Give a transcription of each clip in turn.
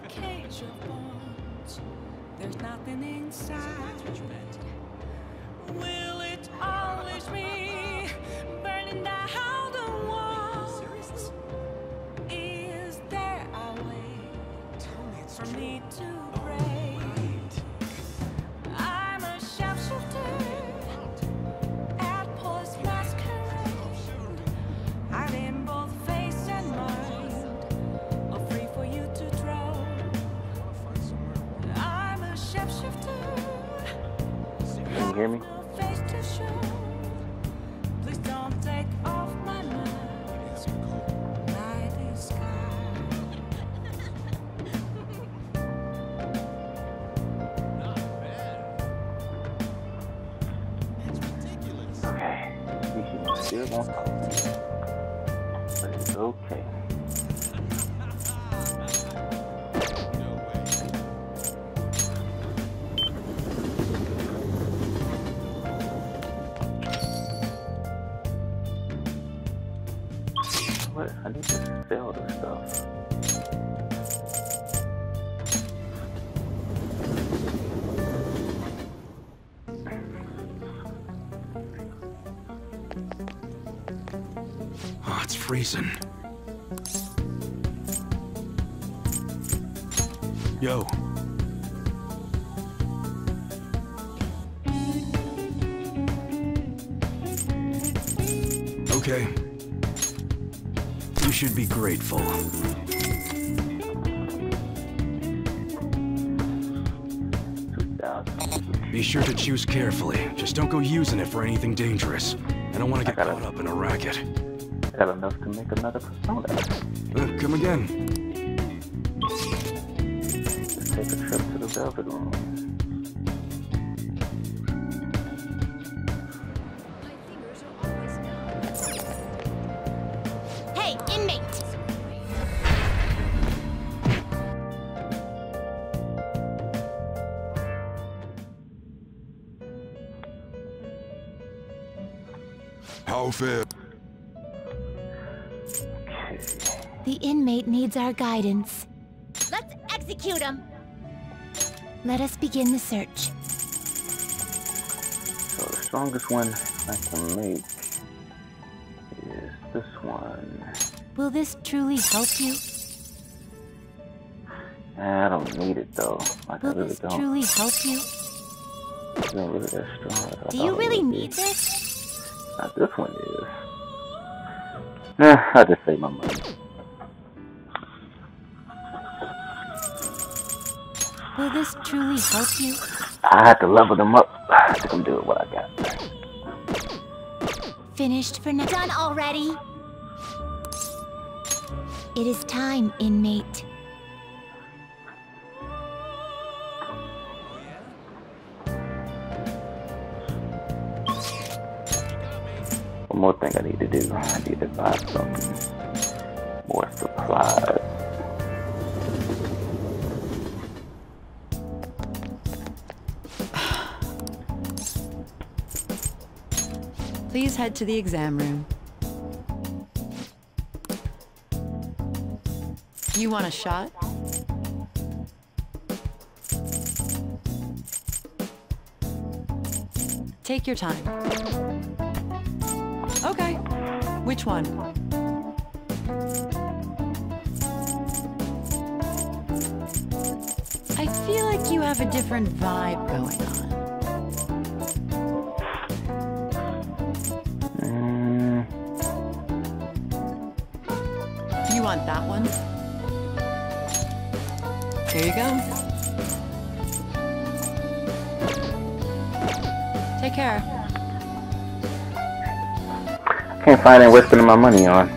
cage of bones. There's nothing inside. Will it always be burning down the walls? Is there a way for me to break? I'm a sharpshooter at Paul's masquerade. I'm in both face and mind, all free for you to draw. I'm a sharpshooter. Can you hear me? Please don't take off my mask, my disguise. Okay. He still won't talk. But it's okay. What? I need to sell this stuff. Oh, it's freezing. Yo. Okay. You should be grateful. Be sure to choose carefully. Just don't go using it for anything dangerous. I don't want to get caught up in a racket. Got enough to make another persona. Come again. Let's take a trip to the Velvet Room. Hey, inmate! How fair? The inmate needs our guidance. Let's execute him! Let us begin the search. So the strongest one I can make is this one. Will this truly help you? I don't need it though. Like Will I really this don't. truly help you? It ain't really that strong. Do you really need this? Now this one is. Nah, I just save my money. Will this truly help you? I have to level them up to come do it what I got. Finished for now. Done already? It is time, inmate. One more thing I need to do. I need to buy some more supplies. Please head to the exam room. You want a shot? Take your time. Okay. Which one? I feel like you have a different vibe going on. You want that one? Here you go. Take care. Can't find any worth spending my money on.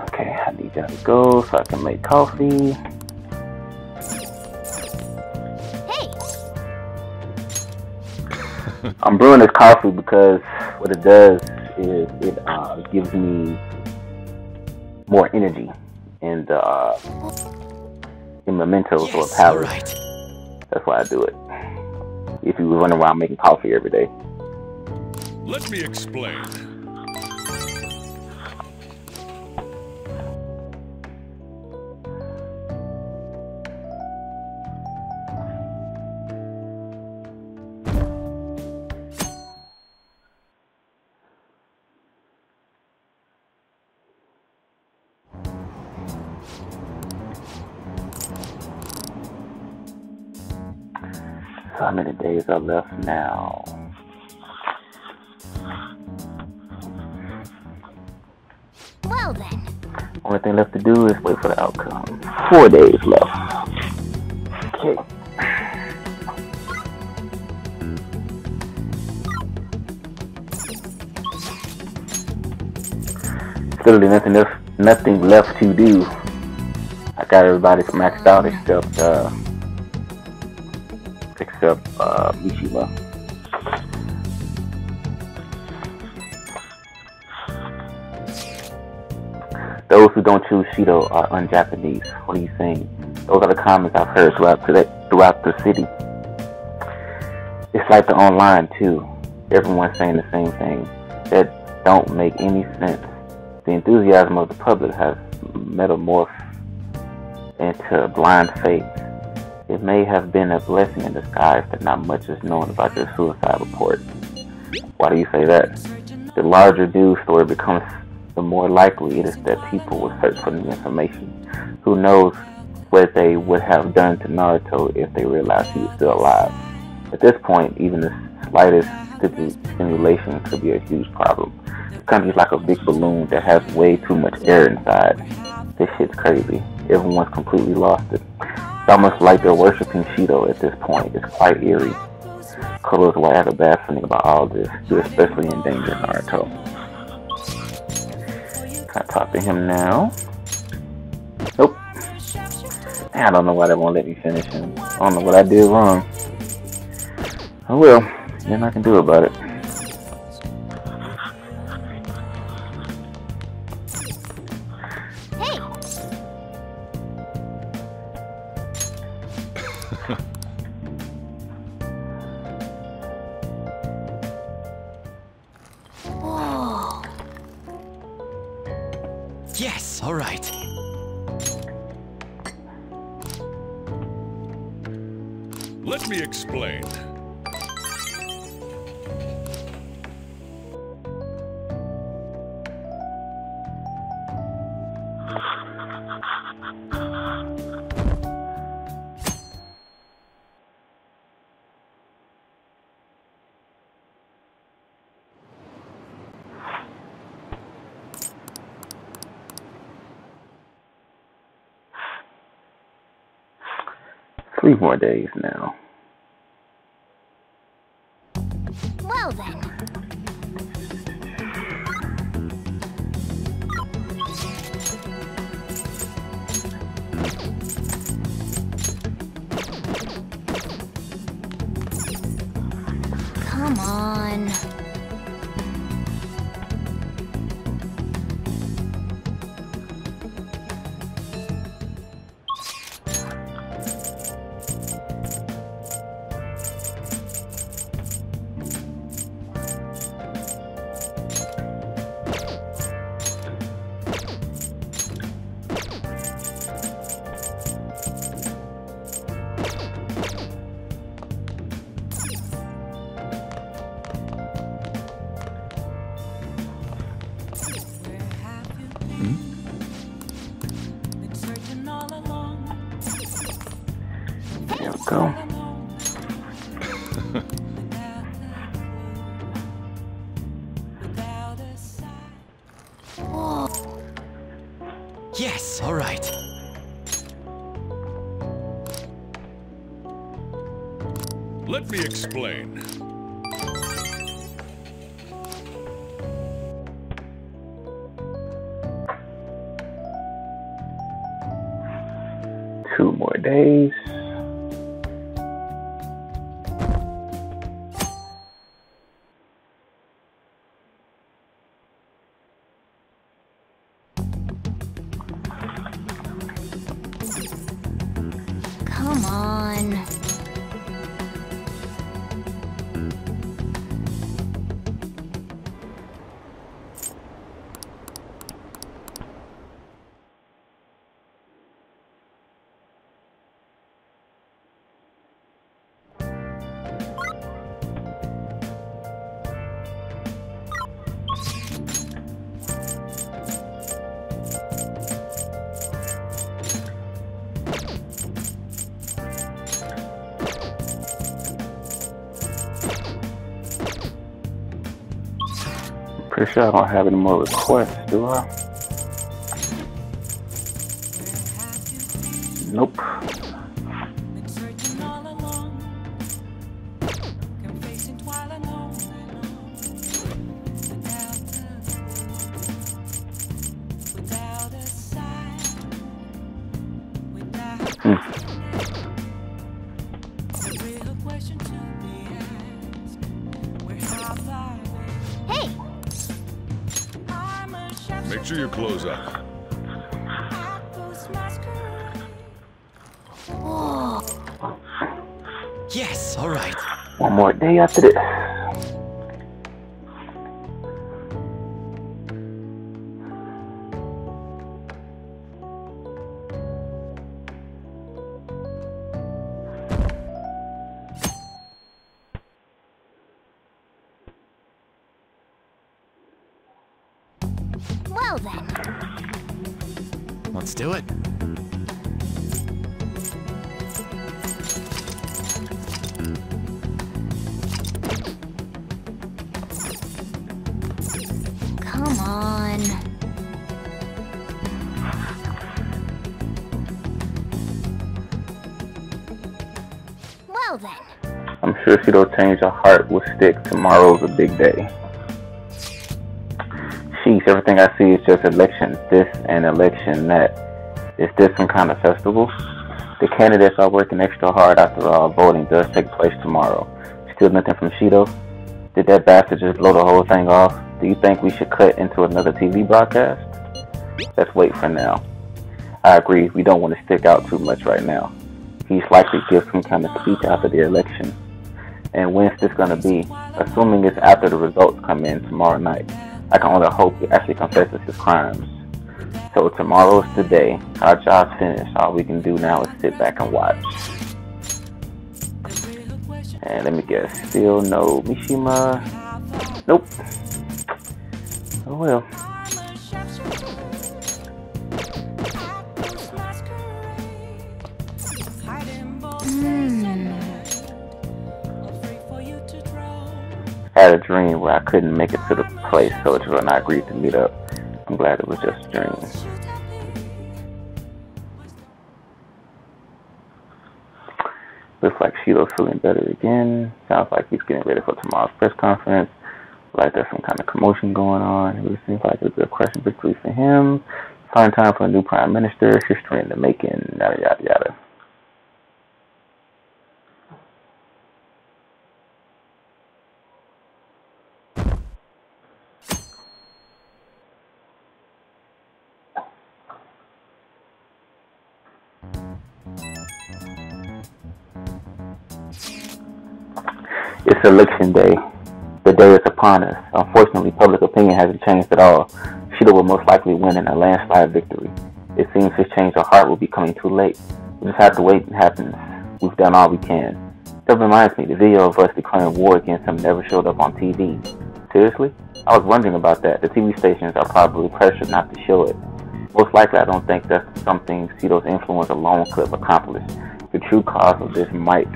Okay, I need y'all to go so I can make coffee. Hey! I'm brewing this coffee because what it does is it gives me more energy in the mementos or powers. Right. That's why I do it. if you were running around making coffee every day. Let me explain. So how many days are left now? Well then. Only thing left to do is wait for the outcome. 4 days left. Okay. Literally nothing left to do. I got everybody maxed out except Mishima. Those who don't choose Shido are un-Japanese. What are you saying? Those are the comments I've heard throughout the city. It's like the online too. Everyone's saying the same thing. That don't make any sense. The enthusiasm of the public has metamorphed into blind faith. It may have been a blessing in disguise that not much is known about your suicide report. Why do you say that? The larger news story becomes, the more likely it is that people will search for new information. Who knows what they would have done to Naruto if they realized he was still alive. At this point, even the slightest stimulation could be a huge problem. The country's like a big balloon that has way too much air inside. This shit's crazy. Everyone's completely lost it. It's almost like they're worshipping Shido at this point. It's quite eerie. Kuro's why I have a bad feeling about all this. You especially endanger Naruto. Can I talk to him now? Nope. I don't know why they won't let me finish him. I don't know what I did wrong. Oh well, nothing I can do about it. Hey! Whoa. Yes, all right. Let me explain. Three more days now. Well then. Come on. There we go. Yes, all right. Let me explain. Two more days. Come on. Pretty sure I don't have any more requests, do I? Nope. Been searching all along, confessing while alone, without a sign, without the real question to be asked. Where have I been? Hey! I'm a chef. Make sure you close up. Apples masquerade. Whoa. Yes, all right. One more day after this. Well then. Let's do it. Come on. Well then. I'm sure she don't change her heart will stick. Tomorrow's a big day. Sheesh, everything I see is just election this and election that. Is this some kind of festival? The candidates are working extra hard after all. Voting does take place tomorrow. Still nothing from Shido? Did that bastard just blow the whole thing off? Do you think we should cut into another TV broadcast? Let's wait for now. I agree, we don't want to stick out too much right now. He's likely to give some kind of speech after the election. And when's this going to be? Assuming it's after the results come in tomorrow night. I can only hope he actually confesses his crimes. So tomorrow's the day. Our job's finished. All we can do now is sit back and watch. And let me guess. Still no Mishima. Nope. Oh well. I had a dream where I couldn't make it to the place, so it's when I agreed to meet up. I'm glad it was just a dream. Looks like Shido's feeling better again. Sounds like he's getting ready for tomorrow's press conference. Like there's some kind of commotion going on. It really seems like it's a crushing victory for him. Fine time for a new prime minister. History in the making. Yada yada yada. It's election day. The day is upon us. Unfortunately, public opinion hasn't changed at all. Shido will most likely win in a landslide victory. It seems his change of heart will be coming too late. We just have to wait and it happens. We've done all we can. That reminds me, the video of us declaring war against him never showed up on TV. Seriously? I was wondering about that. The TV stations are probably pressured not to show it. Most likely, I don't think that's something Shido's influence alone could have accomplished. The true cause of this might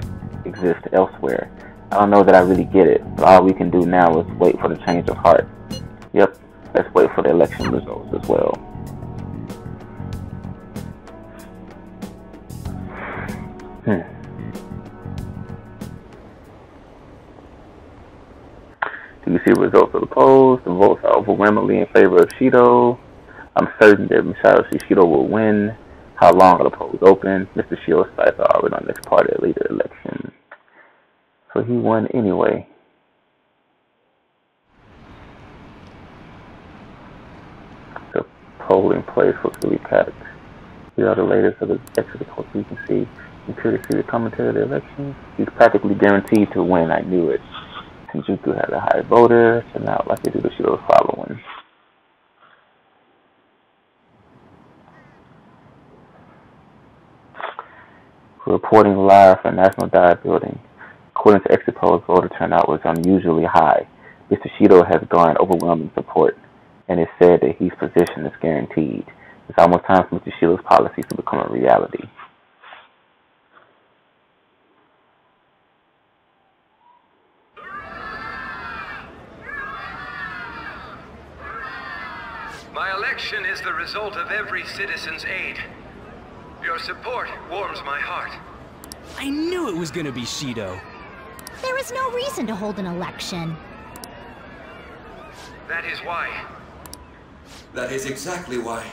exist elsewhere. I don't know that I really get it, but all we can do now is wait for the change of heart. Yep, let's wait for the election results as well. Do you see the results of the polls? The votes are overwhelmingly in favor of Shido. I'm certain that Masayoshi Shido will win. How long are the polls open? Mr. Shido's sights are already on the next party leader election. So he won anyway. The polling place was really packed. Here are the latest of the exit reports you can see. You clearly see the commentary of the election. He's practically guaranteed to win. I knew it. Shinjuku had a high voter turnout like they do the Shido's following. Reporting live from National Dive Building. According to exit polls, voter turnout was unusually high. Mr. Shido has garnered overwhelming support, and it's said that his position is guaranteed. It's almost time for Mr. Shido's policies to become a reality. My election is the result of every citizen's aid. Your support warms my heart. I knew it was gonna be Shido. There is no reason to hold an election. That is why. That is exactly why.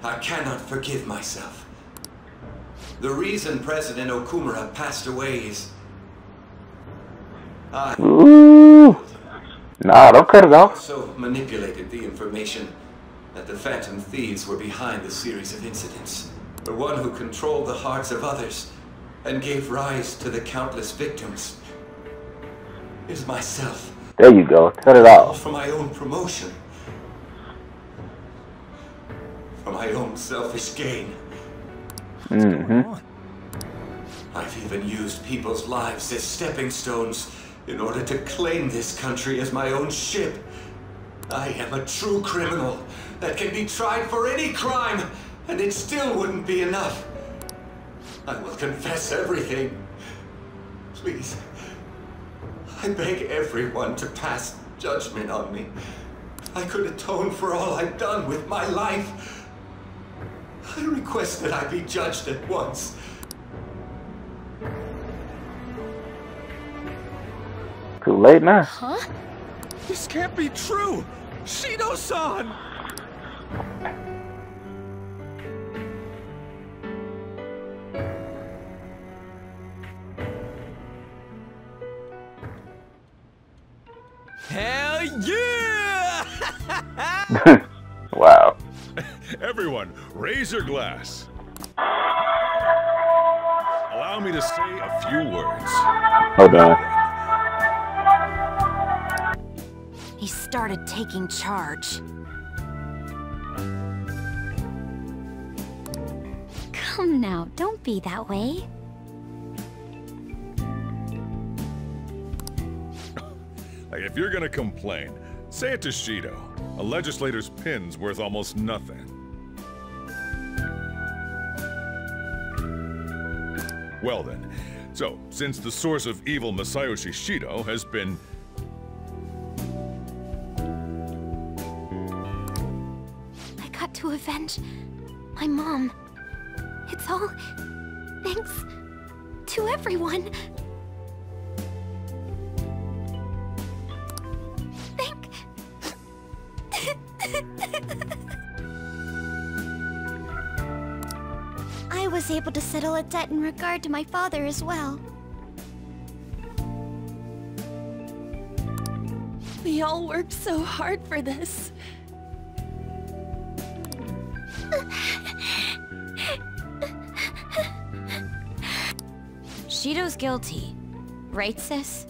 I cannot forgive myself. The reason President Okumura passed away is... Ooh. Nah, don't cut it off. also manipulated the information that the Phantom Thieves were behind the series of incidents. The one who controlled the hearts of others and gave rise to the countless victims is myself. There you go. Cut it All off. for my own promotion. For my own selfish gain. Mm-hmm. I've even used people's lives as stepping stones in order to claim this country as my own ship. I am a true criminal that can be tried for any crime, and it still wouldn't be enough. I will confess everything. Please, I beg everyone to pass judgment on me. I could atone for all I've done with my life. I request that I be judged at once. Too late now. Huh? This can't be true! Shido-san! Hell yeah! Wow. Everyone, raise your glass. Allow me to say a few words. Hold on. He started taking charge. Come now, don't be that way. Like, if you're gonna complain, say it to Shido. A legislator's pin's worth almost nothing. Well then, so, since the source of evil Masayoshi Shido has been... I got to avenge my mom. It's all thanks to everyone. I was able to settle a debt in regard to my father as well. We all worked so hard for this. Shido's guilty, right, sis?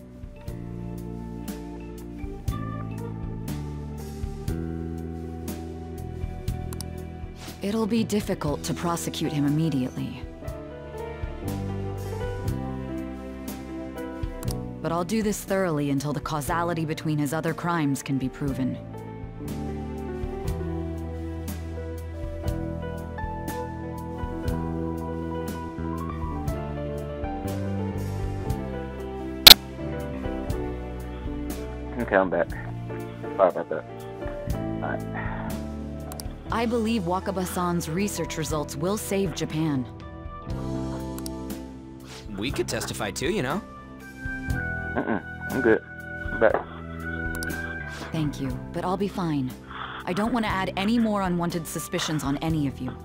It'll be difficult to prosecute him immediately. But I'll do this thoroughly until the causality between his other crimes can be proven. Okay, I'm back. Sorry about that. Alright. I believe Wakaba-san's research results will save Japan. We could testify too, you know? I'm good. I'm back. Thank you, but I'll be fine. I don't want to add any more unwanted suspicions on any of you.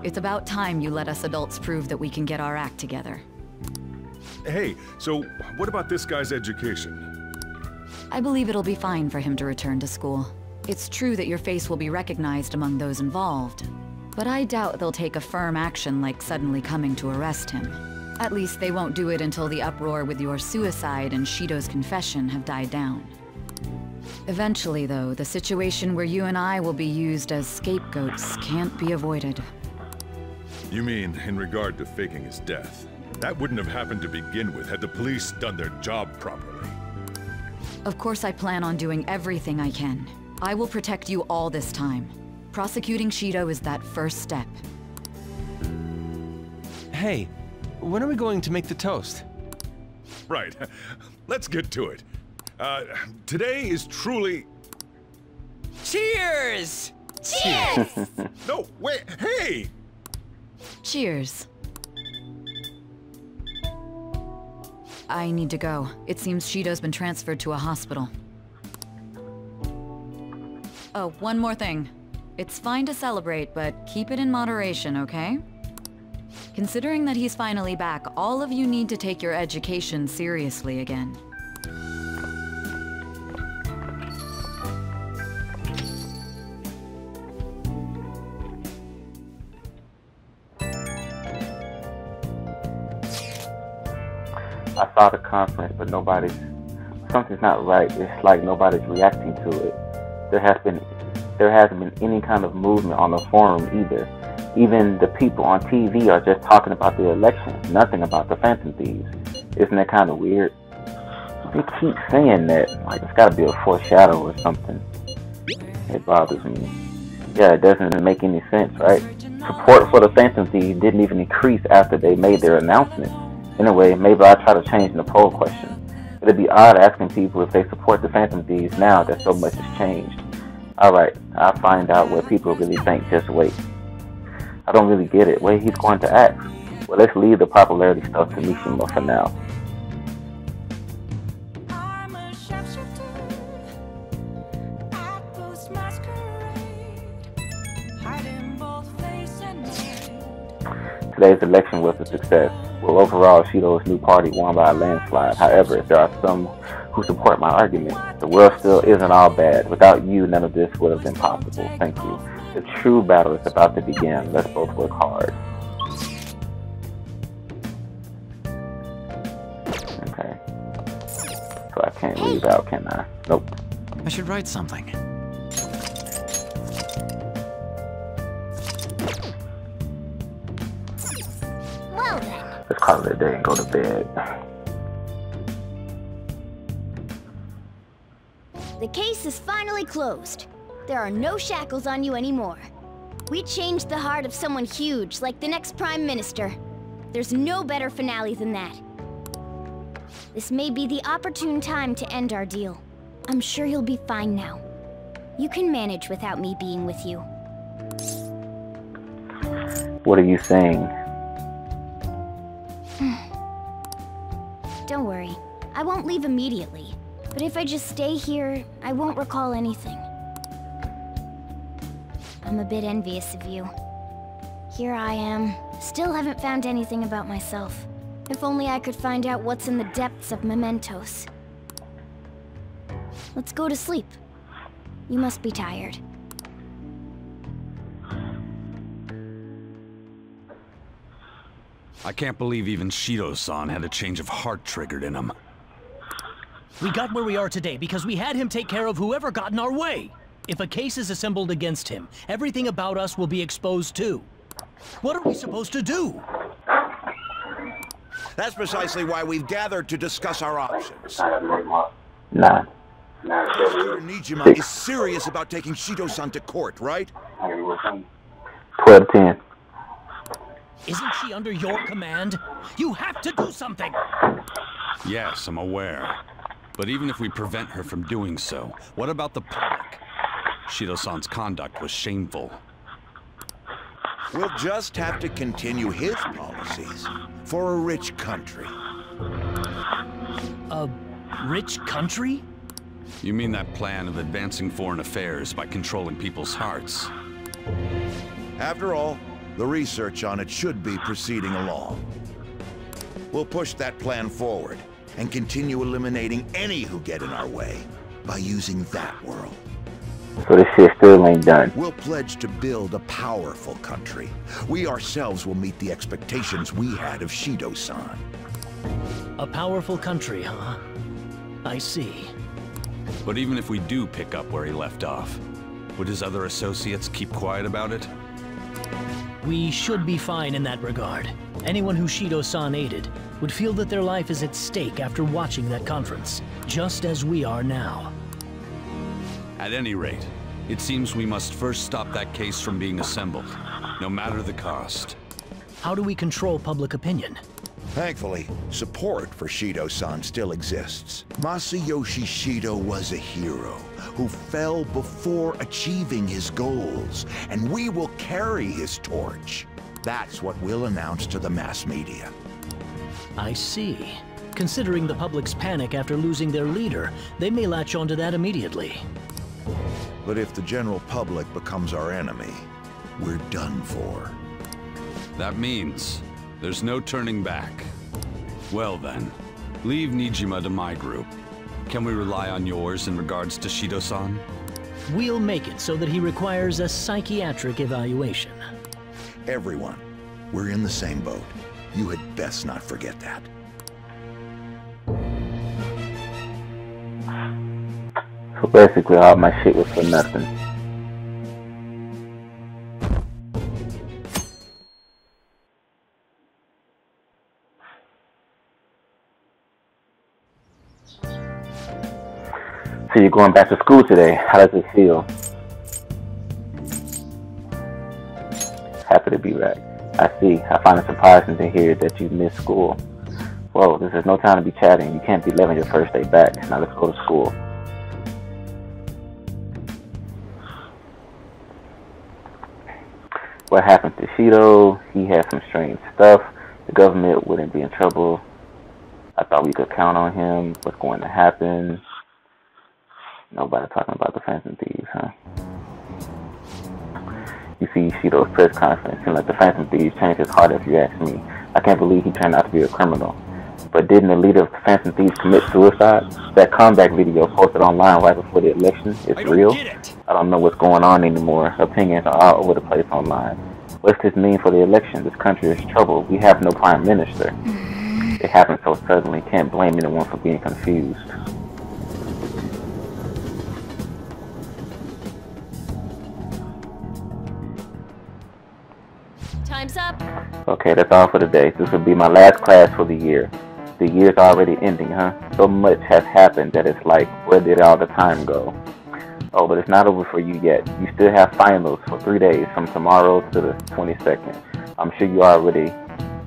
It's about time you let us adults prove that we can get our act together. Hey, so what about this guy's education? I believe it'll be fine for him to return to school. It's true that your face will be recognized among those involved, but I doubt they'll take a firm action like suddenly coming to arrest him. At least they won't do it until the uproar with your suicide and Shido's confession have died down. Eventually, though, the situation where you and I will be used as scapegoats can't be avoided. You mean in regard to faking his death? That wouldn't have happened to begin with had the police done their job properly. Of course I plan on doing everything I can. I will protect you all this time. Prosecuting Shido is that first step. Hey, when are we going to make the toast? Right. Let's get to it. Today is truly... Cheers! Cheers! No, wait, hey! Cheers. I need to go. It seems Shido's been transferred to a hospital. Oh, one more thing. It's fine to celebrate, but keep it in moderation, okay? Considering that he's finally back, all of you need to take your education seriously again. I saw the conference, but something's not right. It's like nobody's reacting to it. There hasn't been any kind of movement on the forum either. Even the people on TV are just talking about the election, nothing about the Phantom Thieves. Isn't that kind of weird? They keep saying that, like it's gotta be a foreshadow or something. It bothers me. Yeah, it doesn't make any sense, right? Support for the Phantom Thieves didn't even increase after they made their announcement. Anyway, maybe I'll try to change the poll question. It'd be odd asking people if they support the Phantom Thieves now that so much has changed. Alright, I'll find out what people really think. Just wait. I don't really get it. What he's going to act? Well, let's leave the popularity stuff to Mishima for now. I'm a sharpshooter at Post Masquerade, hiding both face and mind. Today's election was a success. Well, overall, Shido's new party won by a landslide. However, there are some who support my argument. The world still isn't all bad. Without you, none of this would have been possible. Thank you. The true battle is about to begin. Let's both work hard. Okay. So I can't leave out, can I? Nope. I should write something. Well then. Let's call it a day and go to bed. The case is finally closed. There are no shackles on you anymore. We changed the heart of someone huge, like the next Prime Minister. There's no better finale than that. This may be the opportune time to end our deal. I'm sure you'll be fine now. You can manage without me being with you. What are you saying? Don't worry. I won't leave immediately. But if I just stay here, I won't recall anything. I'm a bit envious of you. Here I am, still haven't found anything about myself. If only I could find out what's in the depths of mementos. Let's go to sleep. You must be tired. I can't believe even Shido-san had a change of heart triggered in him. We got where we are today because we had him take care of whoever got in our way. If a case is assembled against him, everything about us will be exposed too. What are we supposed to do? That's precisely why we've gathered to discuss our options. Nah. Prosecutor Nijima is serious about taking Shido-san to court, right? 12-10. Isn't she under your command? You have to do something! Yes, I'm aware. But even if we prevent her from doing so, what about the public? Shido-san's conduct was shameful. We'll just have to continue his policies for a rich country. A rich country? You mean that plan of advancing foreign affairs by controlling people's hearts? After all, the research on it should be proceeding along. We'll push that plan forward and continue eliminating any who get in our way by using that world. So this shit still ain't done. We'll pledge to build a powerful country. We ourselves will meet the expectations we had of Shido-san. A powerful country, huh? I see. But even if we do pick up where he left off, would his other associates keep quiet about it? We should be fine in that regard. Anyone who Shido-san aided would feel that their life is at stake after watching that conference, just as we are now. At any rate, it seems we must first stop that case from being assembled, no matter the cost. How do we control public opinion? Thankfully, support for Shido-san still exists. Masayoshi Shido was a hero who fell before achieving his goals, and we will carry his torch. That's what we'll announce to the mass media. I see. Considering the public's panic after losing their leader, they may latch onto that immediately. But if the general public becomes our enemy, we're done for. That means there's no turning back. Well then, leave Nijima to my group. Can we rely on yours in regards to Shido-san? We'll make it so that he requires a psychiatric evaluation. Everyone, we're in the same boat. You had best not forget that. So basically all my shit was for nothing. So you're going back to school today. How does it feel? Happy to be back. I see. I find it surprising to hear that you missed school. Whoa, this is no time to be chatting. You can't be living your first day back. Now let's go to school. What happened to Shido? He had some strange stuff. The government wouldn't be in trouble. I thought we could count on him. What's going to happen? Nobody talking about the Phantom Thieves, huh? You see Shido's press conference, and like the Phantom Thieves changed his heart if you ask me. I can't believe he turned out to be a criminal. But didn't the leader of the Phantom Thieves commit suicide? That comeback video posted online right before the election is real. I don't know what's going on anymore. Opinions are all over the place online. What's this mean for the election? This country is troubled. We have no prime minister. It happened so suddenly. Can't blame anyone for being confused. Time's up. Okay, that's all for today. This will be my last class for the year. The year's already ending, huh? So much has happened that it's like, where did all the time go? Oh, but it's not over for you yet. You still have finals for 3 days, from tomorrow to the 22nd. I'm sure you already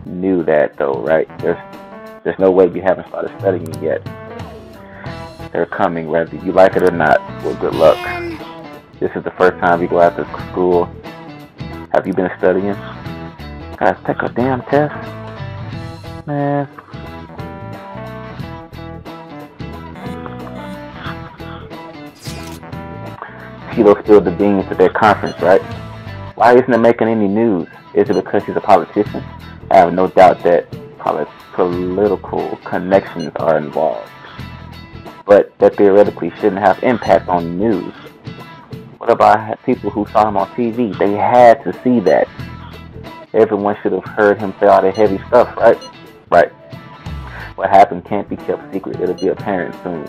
knew that, though, right? There's no way you haven't started studying yet. They're coming, whether you like it or not. Well, good luck. This is the first time you go after school. Have you been studying? Guys, take a damn test. Man. Shido spilled the beans at that conference, right? Why isn't it making any news? Is it because he's a politician? I have no doubt that political connections are involved. But that theoretically shouldn't have impact on the news. What about people who saw him on TV? They had to see that. Everyone should have heard him say all that heavy stuff, right? Right. What happened can't be kept secret. It'll be apparent soon.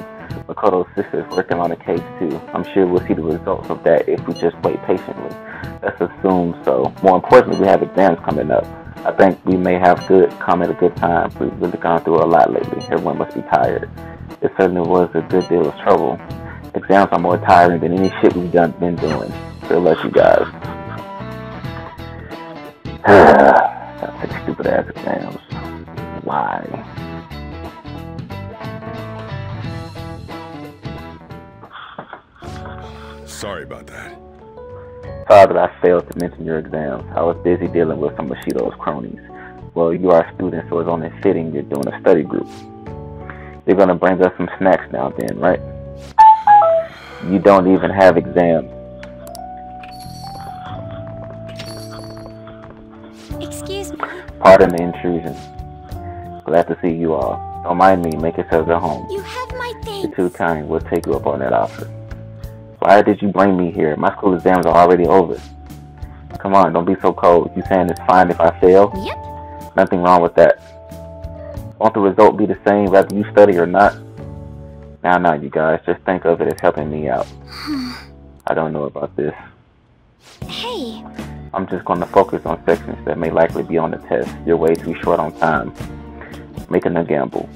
Makoto's sister is working on a case too. I'm sure we'll see the results of that if we just wait patiently. Let's assume so. More importantly, we have exams coming up. I think we may have come at a good time. We've really gone through a lot lately. Everyone must be tired. It certainly was a good deal of trouble. Exams are more tiring than any shit we've been doing. Good luck, you guys. Gotta take stupid ass exams. Why? Sorry about that. Sorry that I failed to mention your exams. I was busy dealing with some of Shido's cronies. Well, you are a student, so it's only fitting you're doing a study group. They're gonna bring us some snacks now and then, right? You don't even have exams. Excuse me. Pardon the intrusion. Glad to see you all. Don't mind me, make yourselves at home. You have my things. You're too kind. We'll take you up on that offer. Why did you bring me here? My school exams are already over. Come on, don't be so cold. You saying it's fine if I fail? Yep. Nothing wrong with that. Won't the result be the same whether you study or not? Now, you guys, just think of it as helping me out. I don't know about this. Hey. I'm just going to focus on sections that may likely be on the test. You're way too short on time. Making a gamble.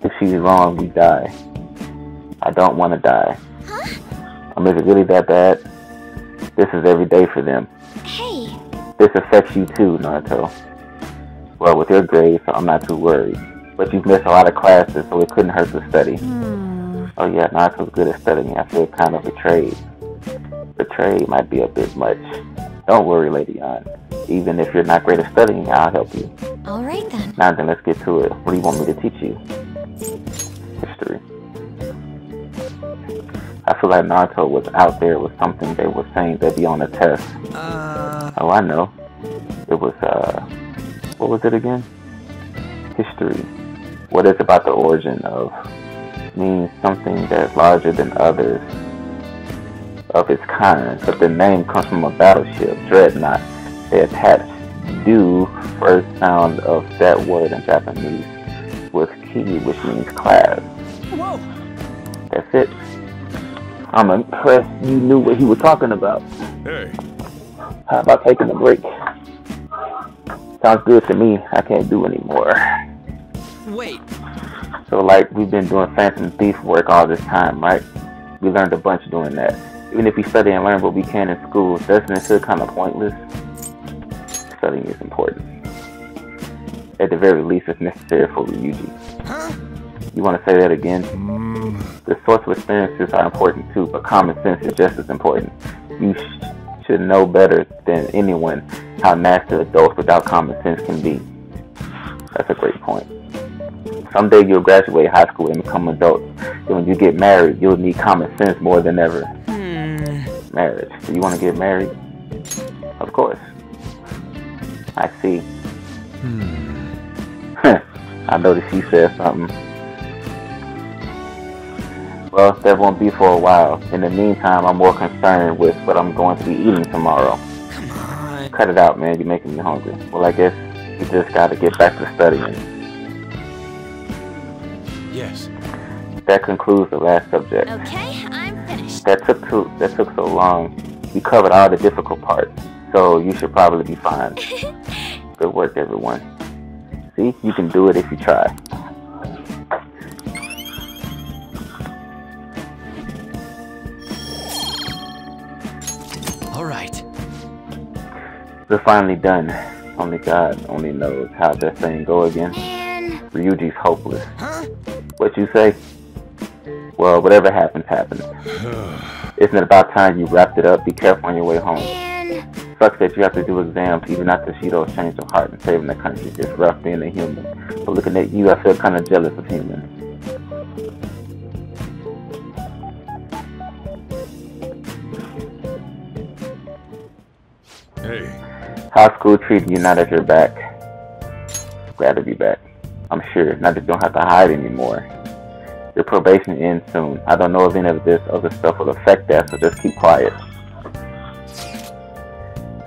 If she's wrong, we die. I don't want to die. Huh? Is it really that bad? This is every day for them. Hey. This affects you too, Naruto. Well, with your grades, so I'm not too worried. But you've missed a lot of classes, so it couldn't hurt to study. Oh yeah, Naruto's good at studying. I feel kind of betrayed. Betrayed might be a bit much. Don't worry, Lady Ann. Even if you're not great at studying, I'll help you. Alright then. Now then, let's get to it. What do you want me to teach you? History. I feel like Naruto was out there with something they were saying they'd be on the test. Oh, I know. It was, what was it again? History. What is about the origin of means something that's larger than others of its kind, but the name comes from a battleship, Dreadnought. They attached "do" first sound of that word in Japanese with "ki," which means class. Whoa! That's it. I'm impressed you knew what he was talking about. Hey. How about taking a break? Sounds good to me. I can't do anymore. Wait. So like, we've been doing Phantom Thief work all this time, right? We learned a bunch doing that. Even if we study and learn what we can in school, doesn't it feel kind of pointless? Studying is important. At the very least, it's necessary for Ryuji. Huh? You want to say that again? The sorts of experiences are important too, but common sense is just as important. You should know better than anyone how nasty adults without common sense can be. That's a great point. Someday you'll graduate high school and become adults. And when you get married, you'll need common sense more than ever. Marriage. Do you want to get married? Of course. I see. I noticed she said something. Well, that won't be for a while. In the meantime, I'm more concerned with what I'm going to be eating tomorrow. Come on. Cut it out, man. You're making me hungry. Well, I guess you just got to get back to studying. Yes. That concludes the last subject. Okay, I'm finished. That took so long. You covered all the difficult parts, so you should probably be fine. Good work, everyone. See, you can do it if you try. All right. We're finally done. Only God only knows how that thing go again. Man. Ryuji's hopeless. Huh? What you say? Well, whatever happens, happens. Isn't it about time you wrapped it up? Be careful on your way home. Man. Sucks that you have to do exams even after Shido's changed her heart and saving the country. It's rough being a human. But looking at you, I feel kind of jealous of humans. Hey. How's school treating you now that you're back? Glad to be back. I'm sure. Now that you don't have to hide anymore. Your probation ends soon. I don't know if any of this other stuff will affect that, so just keep quiet.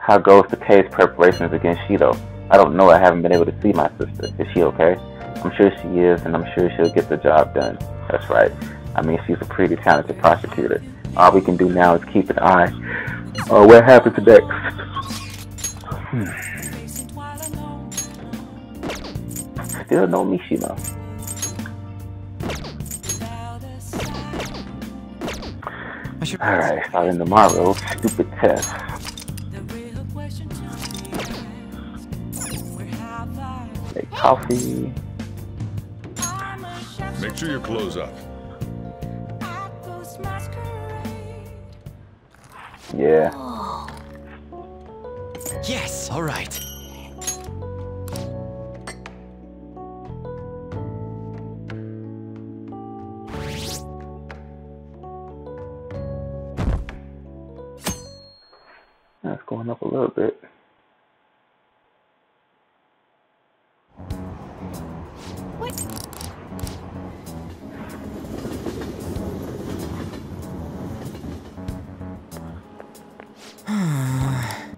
How goes the case preparations against Shido? I don't know. I haven't been able to see my sister. Is she okay? I'm sure she is, and I'm sure she'll get the job done. That's right. I mean, she's a pretty talented prosecutor. All we can do now is keep an eye on what happens next. Still no Mishima. Alright, starting tomorrow. Stupid test. Make coffee. Make sure you close up. Yeah. Yes, all right. That's going up a little bit.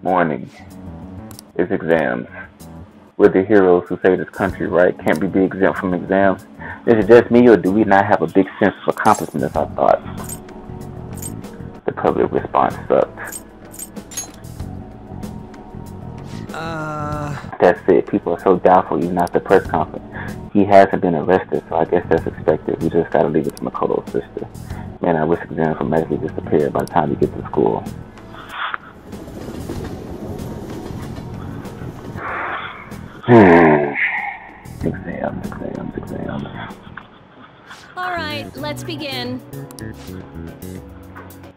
Morning. It's exams. We're the heroes who save this country, right? Can't we be exempt from exams? Is it just me, or do we not have a big sense of accomplishment as I thought? The public response sucked. That's it. People are so doubtful even after the press conference. He hasn't been arrested, so I guess that's expected. We just gotta leave it to Makoto's sister. Man, I wish exams would magically disappear by the time you get to school. Exams. All right, let's begin.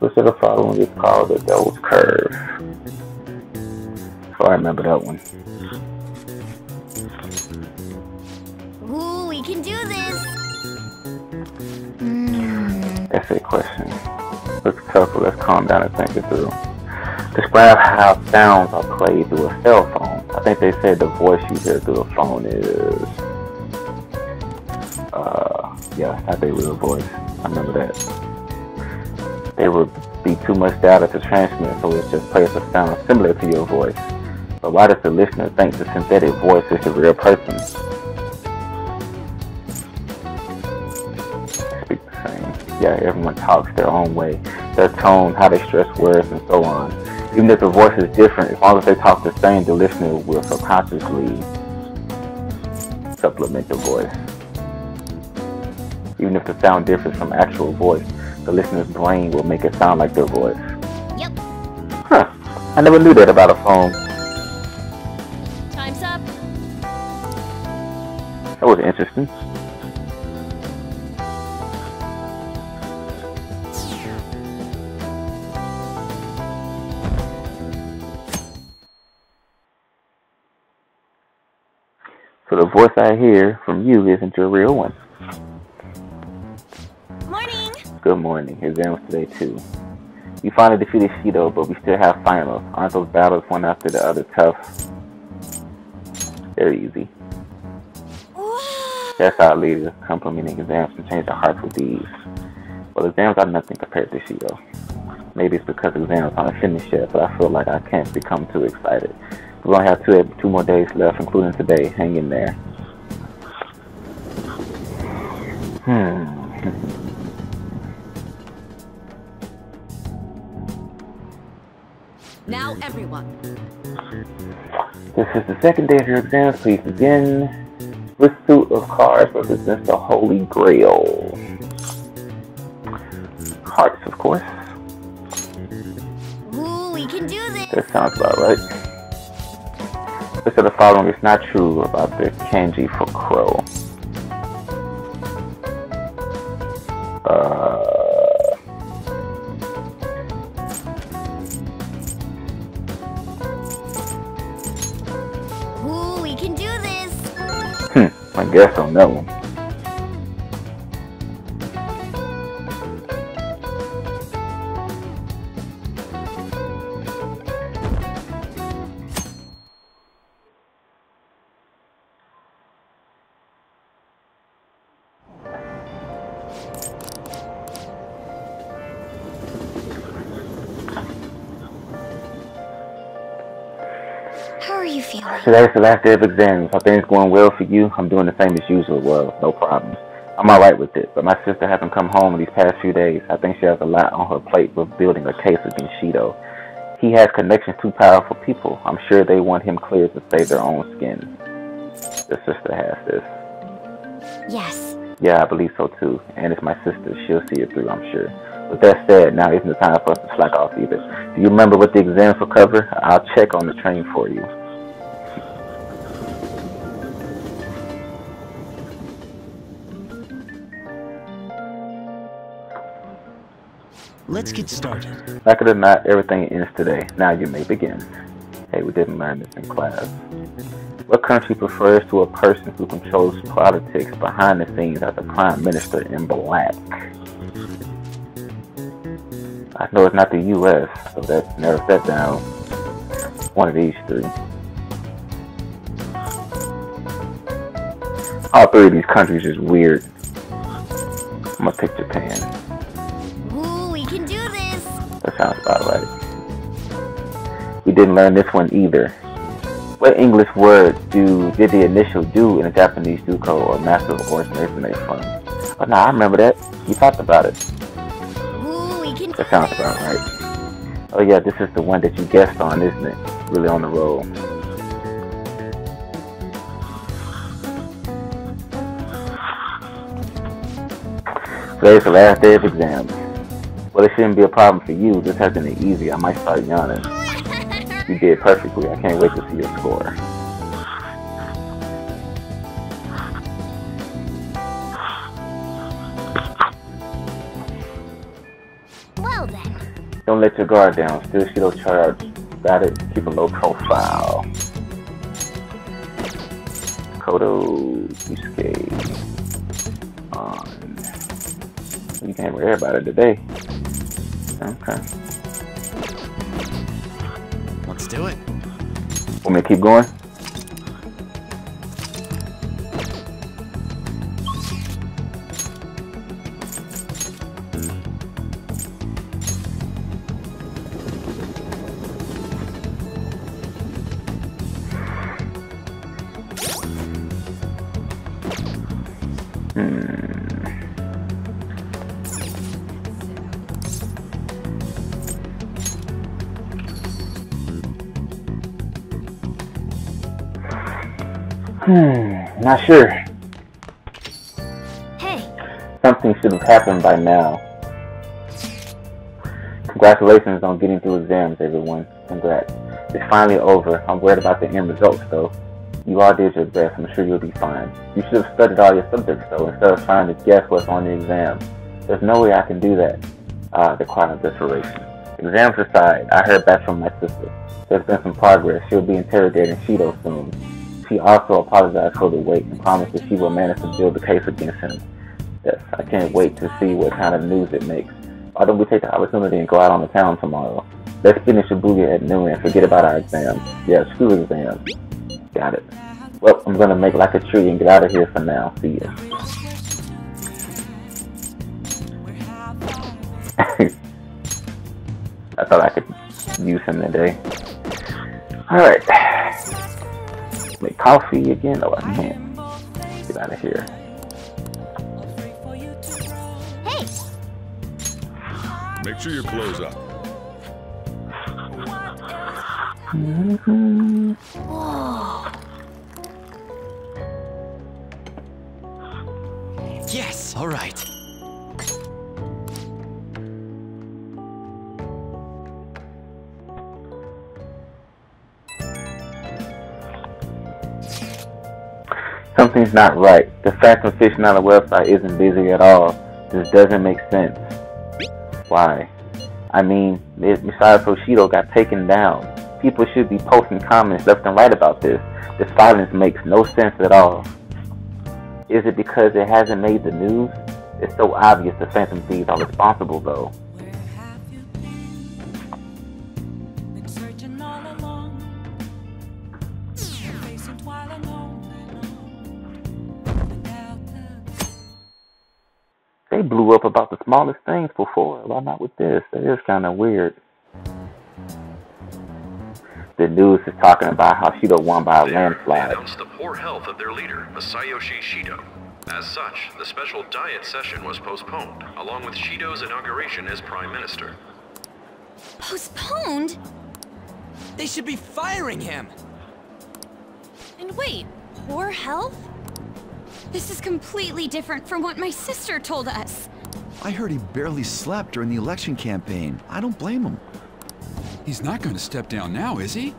Which of the following is called the Devil's Curve? So I remember that one. Ooh, we can do this! Essay question. Looks tough, but let's calm down and think it through. Describe how sounds are played through a cell phone. I think they said the voice you hear through a phone is... yeah, it's not their real voice. I remember that. There would be too much data to transmit, so it just plays a sound similar to your voice. But why does the listener think the synthetic voice is the real person? Speak the same. Yeah, everyone talks their own way. Their tone, how they stress words, and so on. Even if the voice is different, as long as they talk the same, the listener will subconsciously supplement the voice. Even if the sound differs from actual voice, the listener's brain will make it sound like their voice. Yep. Huh. I never knew that about a phone. Time's up. That was interesting. So the voice I hear from you isn't your real one. Morning! Good morning. Exams today too. You finally defeated Shido, but we still have finals. Aren't those battles one after the other tough? They're easy. That's our leader, complimenting exams and change the hearts with these. Well, exams are nothing compared to Shido. Maybe it's because exams aren't finished yet, but I feel like I can't become too excited. We only have two more days left, including today. Hang in there. Now, everyone. This is the second day of your exams. Please begin. This suit of cards represents the Holy Grail. Hearts, of course. Ooh, we can do this! That sounds about right. Which of the following is not true about the kanji for crow? Ooh, we can do this! I guess on that one. How are you feeling? Today's the last day of exams. Are things going well for you? I'm doing the same as usual. Well, no problems. I'm alright with it, but my sister hasn't come home in these past few days. I think she has a lot on her plate with building a case against Shido. He has connections to powerful people. I'm sure they want him cleared to save their own skin. The sister has this. Yes. Yeah, I believe so too. And it's my sister. She'll see it through, I'm sure. With that said, now isn't the time for us to slack off either. Do you remember what the exams will cover? I'll check on the train for you. Let's get started. Like it or not, everything ends today. Now you may begin. Hey, we didn't learn this in class. What country prefers to a person who controls politics behind the scenes as a prime minister in black? I know it's not the U.S., so that narrows that down. One of these three. All three of these countries is weird. I'm gonna pick Japan. Ooh, we can do this! That sounds about right. We didn't learn this one either. What English word did the initial do in a Japanese Juko or Master of Orange Mercenary Fund? Oh no, I remember that. You talked about it. That sounds about right. Oh yeah, this is the one that you guessed on, isn't it? Really on the roll. Today's the last day of exams. Well, it shouldn't be a problem for you. This has been easy. I might start yawning. You did perfectly. I can't wait to see your score. Well then. Don't let your guard down. Still Shido charge. Got it. Keep a low profile. Kodo, Yusuke. You can't worry about it today. Okay. Let's do it. Want me to keep going? Not sure. Hey. Something should have happened by now. Congratulations on getting through exams, everyone. Congrats. It's finally over. I'm worried about the end results, though. You all did your best. I'm sure you'll be fine. You should have studied all your subjects, though, instead of trying to guess what's on the exam. There's no way I can do that. The cry of desperation. Exams aside, I heard back from my sister. There's been some progress. She'll be interrogating Shido soon. She also apologized for the wait and promised that she will manage to build the case against him. Yes, I can't wait to see what kind of news it makes. Why don't we take the opportunity and go out on the town tomorrow? Let's finish Shibuya at noon and forget about our exams. Yeah, screw exams. Got it. Well, I'm gonna make like a tree and get out of here for now. See ya. I thought I could use him today. Alright. Make coffee again? Oh, I can't. Get out of here. Hey! Make sure you close up. Whoa. Yes, all right. Something's not right. The Phantom Fiction on the website isn't busy at all. This doesn't make sense. Why? I mean, Masato Shido got taken down. People should be posting comments left and right about this. This silence makes no sense at all. Is it because it hasn't made the news? It's so obvious the Phantom Thieves are responsible, though. They blew up about the smallest things before. Why not with this? That is kind of weird. The news is talking about how Shido won by a landslide. They announced the poor health of their leader, Masayoshi Shido. As such, the special diet session was postponed, along with Shido's inauguration as Prime Minister. Postponed? They should be firing him! And wait, poor health? This is completely different from what my sister told us. I heard he barely slept during the election campaign. I don't blame him. He's not going to step down now, is he?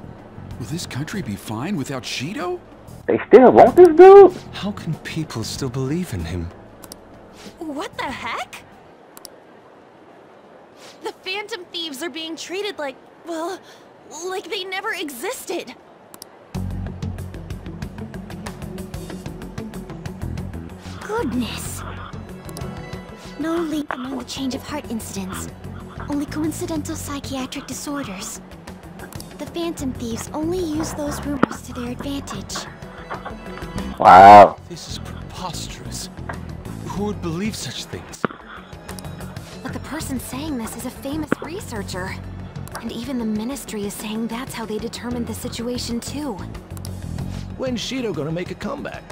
Will this country be fine without Shido? They still want this dude? How can people still believe in him? What the heck? The Phantom Thieves are being treated like, well, like they never existed. Goodness. No link among the change of heart incidents. Only coincidental psychiatric disorders. The Phantom Thieves only use those rumors to their advantage. Wow. This is preposterous. Who would believe such things? But the person saying this is a famous researcher. And even the Ministry is saying that's how they determined the situation too. When's Shido gonna make a comeback?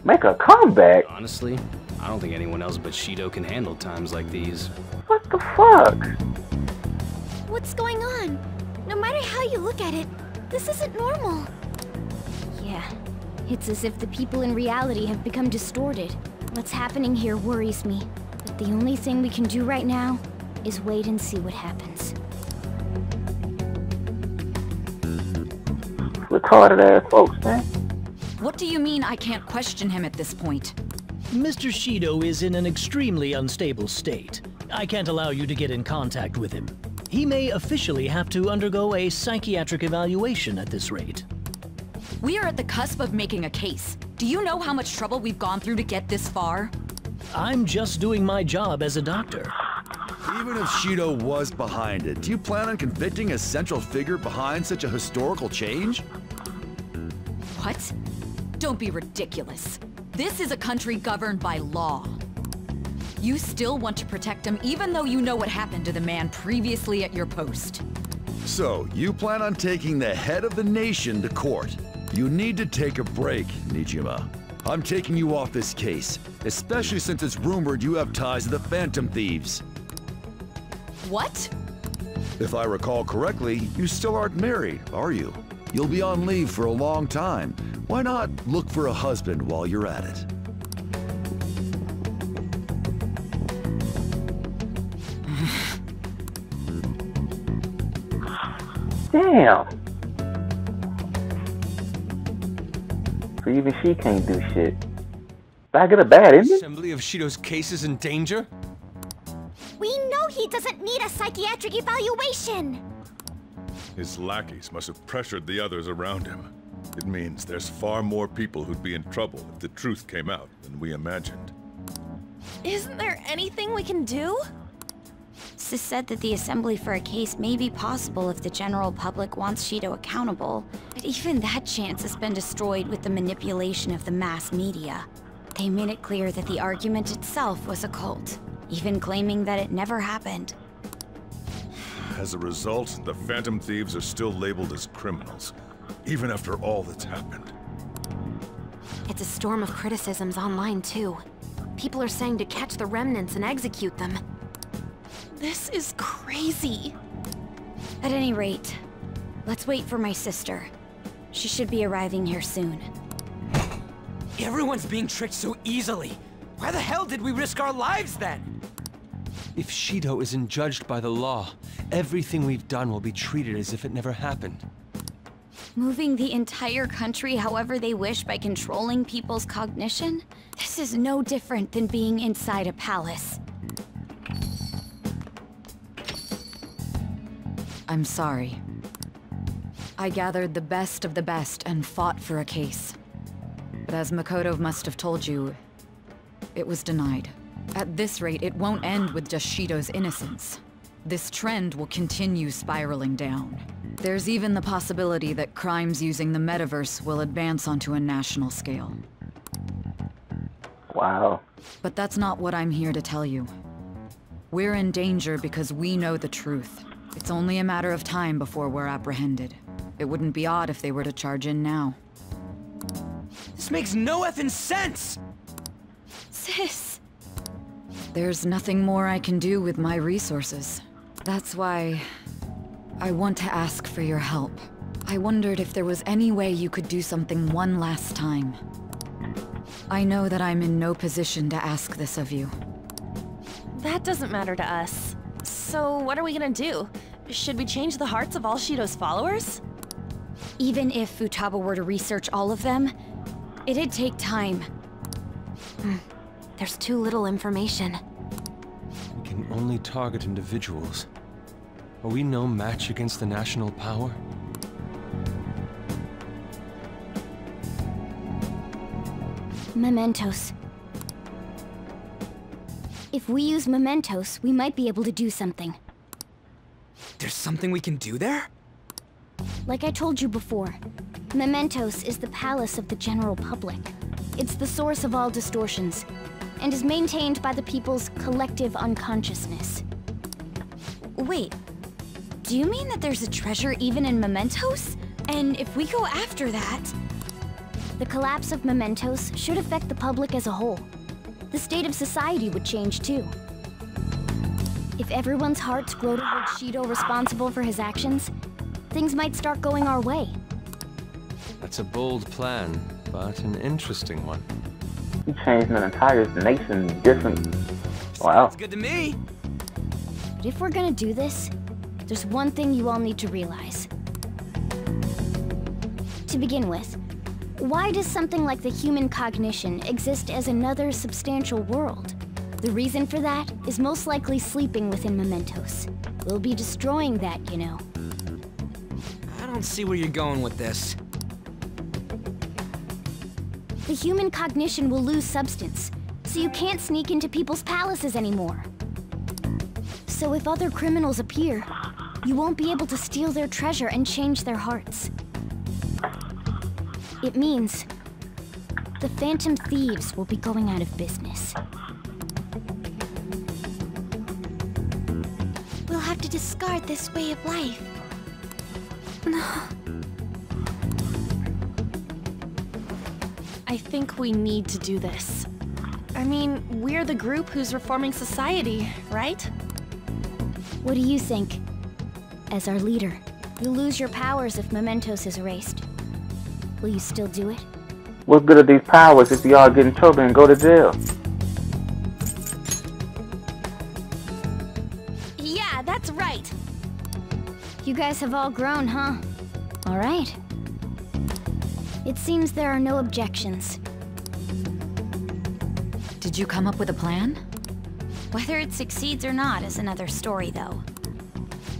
Make a comeback? Honestly, I don't think anyone else but Shido can handle times like these. What the fuck? What's going on? No matter how you look at it, this isn't normal. Yeah, it's as if the people in reality have become distorted. What's happening here worries me, but the only thing we can do right now is wait and see what happens. Retarded ass folks, man. What do you mean I can't question him at this point? Mr. Shido is in an extremely unstable state. I can't allow you to get in contact with him. He may officially have to undergo a psychiatric evaluation at this rate. We are at the cusp of making a case. Do you know how much trouble we've gone through to get this far? I'm just doing my job as a doctor. Even if Shido was behind it, do you plan on convicting a central figure behind such a historical change? What? Don't be ridiculous. This is a country governed by law. You still want to protect him even though you know what happened to the man previously at your post. So, you plan on taking the head of the nation to court. You need to take a break, Nijima. I'm taking you off this case, especially since it's rumored you have ties to the Phantom Thieves. What? If I recall correctly, you still aren't married, are you? You'll be on leave for a long time. Why not look for a husband while you're at it? Damn. So even she can't do shit. Back of the bad, isn't it? Assembly of Shido's case is in danger? We know he doesn't need a psychiatric evaluation! His lackeys must have pressured the others around him. It means there's far more people who'd be in trouble if the truth came out than we imagined. Isn't there anything we can do? Sis said that the assembly for a case may be possible if the general public wants Shido accountable, but even that chance has been destroyed with the manipulation of the mass media. They made it clear that the argument itself was a cult, even claiming that it never happened. As a result, the Phantom Thieves are still labeled as criminals, even after all that's happened. It's a storm of criticisms online too. People are saying to catch the remnants and execute them. This is crazy. At any rate, let's wait for my sister. She should be arriving here soon. Everyone's being tricked so easily. Why the hell did we risk our lives then? If Shido isn't judged by the law, everything we've done will be treated as if it never happened. Moving the entire country however they wish by controlling people's cognition? This is no different than being inside a palace. I'm sorry. I gathered the best of the best and fought for a case. But as Makoto must have told you, it was denied. At this rate, it won't end with just Shido's innocence. This trend will continue spiraling down. There's even the possibility that crimes using the metaverse will advance onto a national scale. Wow. But that's not what I'm here to tell you. We're in danger because we know the truth. It's only a matter of time before we're apprehended. It wouldn't be odd if they were to charge in now. This makes no effing sense! Sis! There's nothing more I can do with my resources. That's why I want to ask for your help. I wondered if there was any way you could do something one last time. I know that I'm in no position to ask this of you. That doesn't matter to us. So what are we gonna do? Should we change the hearts of all Shido's followers? Even if Futaba were to research all of them, it'd take time. There's too little information. We can only target individuals. Are we no match against the national power? Mementos. If we use mementos, we might be able to do something. There's something we can do there? Like I told you before, mementos is the palace of the general public. It's the source of all distortions, and is maintained by the people's collective unconsciousness. Wait, Do you mean that there's a treasure even in Mementos? And if we go after that... The collapse of Mementos should affect the public as a whole. The state of society would change too. If everyone's hearts grow to hold Shido responsible for his actions, things might start going our way. That's a bold plan, but an interesting one. You changed an entire nation different. Wow. Sounds good to me. But if we're gonna do this, there's one thing you all need to realize. To begin with, why does something like the human cognition exist as another substantial world? The reason for that is most likely sleeping within Mementos. We'll be destroying that, you know. I don't see where you're going with this. The human cognition will lose substance, so you can't sneak into people's palaces anymore. So if other criminals appear, you won't be able to steal their treasure and change their hearts. It means the Phantom Thieves will be going out of business. We'll have to discard this way of life. I think we need to do this. I mean, we're the group who's reforming society, right? What do you think? As our leader, you'll lose your powers if Mementos is erased. Will you still do it? What good are these powers if y'all get in trouble and go to jail? Yeah, that's right. You guys have all grown, huh? All right. It seems there are no objections. Did you come up with a plan? Whether it succeeds or not is another story, though.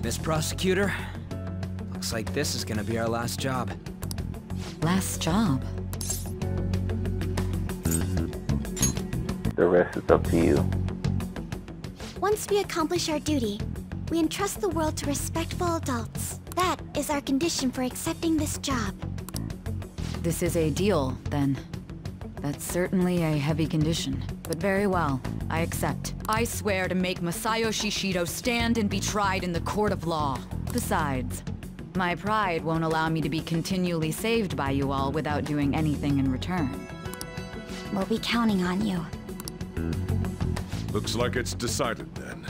Miss Prosecutor, looks like this is gonna be our last job. Last job? The rest is up to you. Once we accomplish our duty, we entrust the world to respectful adults. That is our condition for accepting this job. This is a deal, then. That's certainly a heavy condition. But very well, I accept. I swear to make Masayoshi Shido stand and be tried in the court of law. Besides, my pride won't allow me to be continually saved by you all without doing anything in return. We'll be counting on you. Looks like it's decided then.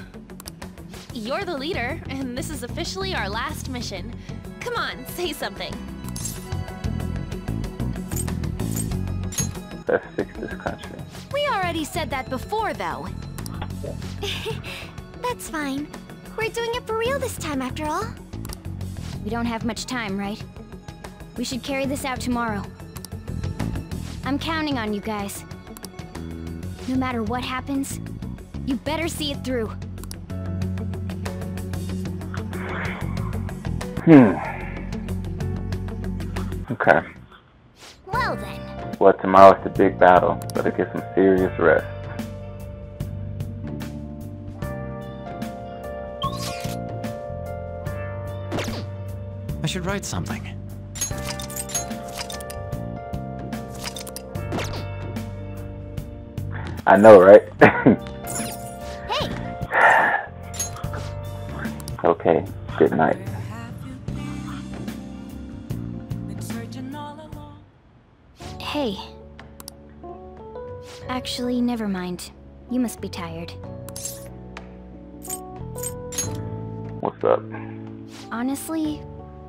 You're the leader, and this is officially our last mission. Come on, say something. Let's fix this country. We already said that before, though. That's fine. We're doing it for real this time, after all. We don't have much time, right? We should carry this out tomorrow. I'm counting on you guys. No matter what happens, you better see it through. Okay. Well then. Well, tomorrow's the big battle. Better get some serious rest. I should write something. I know, right? Okay, good night. Hey. Actually, never mind. You must be tired. What's up? Honestly,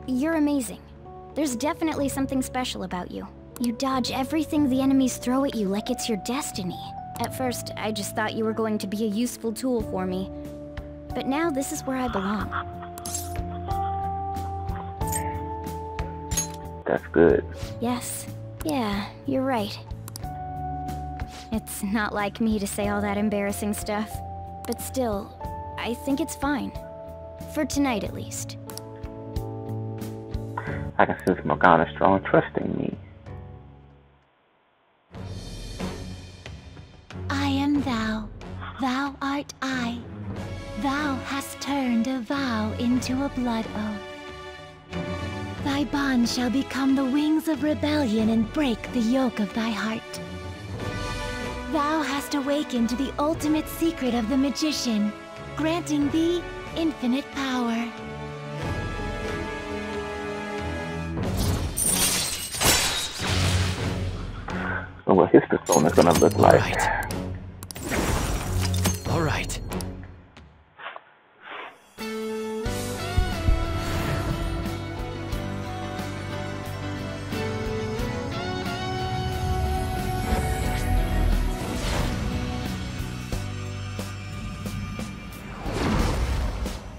you're amazing. There's definitely something special about you. You dodge everything the enemies throw at you like it's your destiny. At first, I just thought you were going to be a useful tool for me. But now this is where I belong. That's good. Yes. Yeah, you're right. It's not like me to say all that embarrassing stuff. But still, I think it's fine. For tonight, at least. I can sense Morgana's strong trust in me. I am thou, thou art I. Thou hast turned a vow into a blood oath. Thy bond shall become the wings of rebellion and break the yoke of thy heart. Thou hast awakened to the ultimate secret of the magician, granting thee infinite power. persona is gonna look like. All right.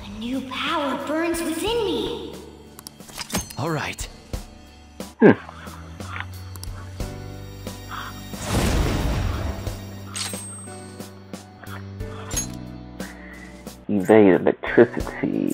A new power burns within me. All right. Evade electricity.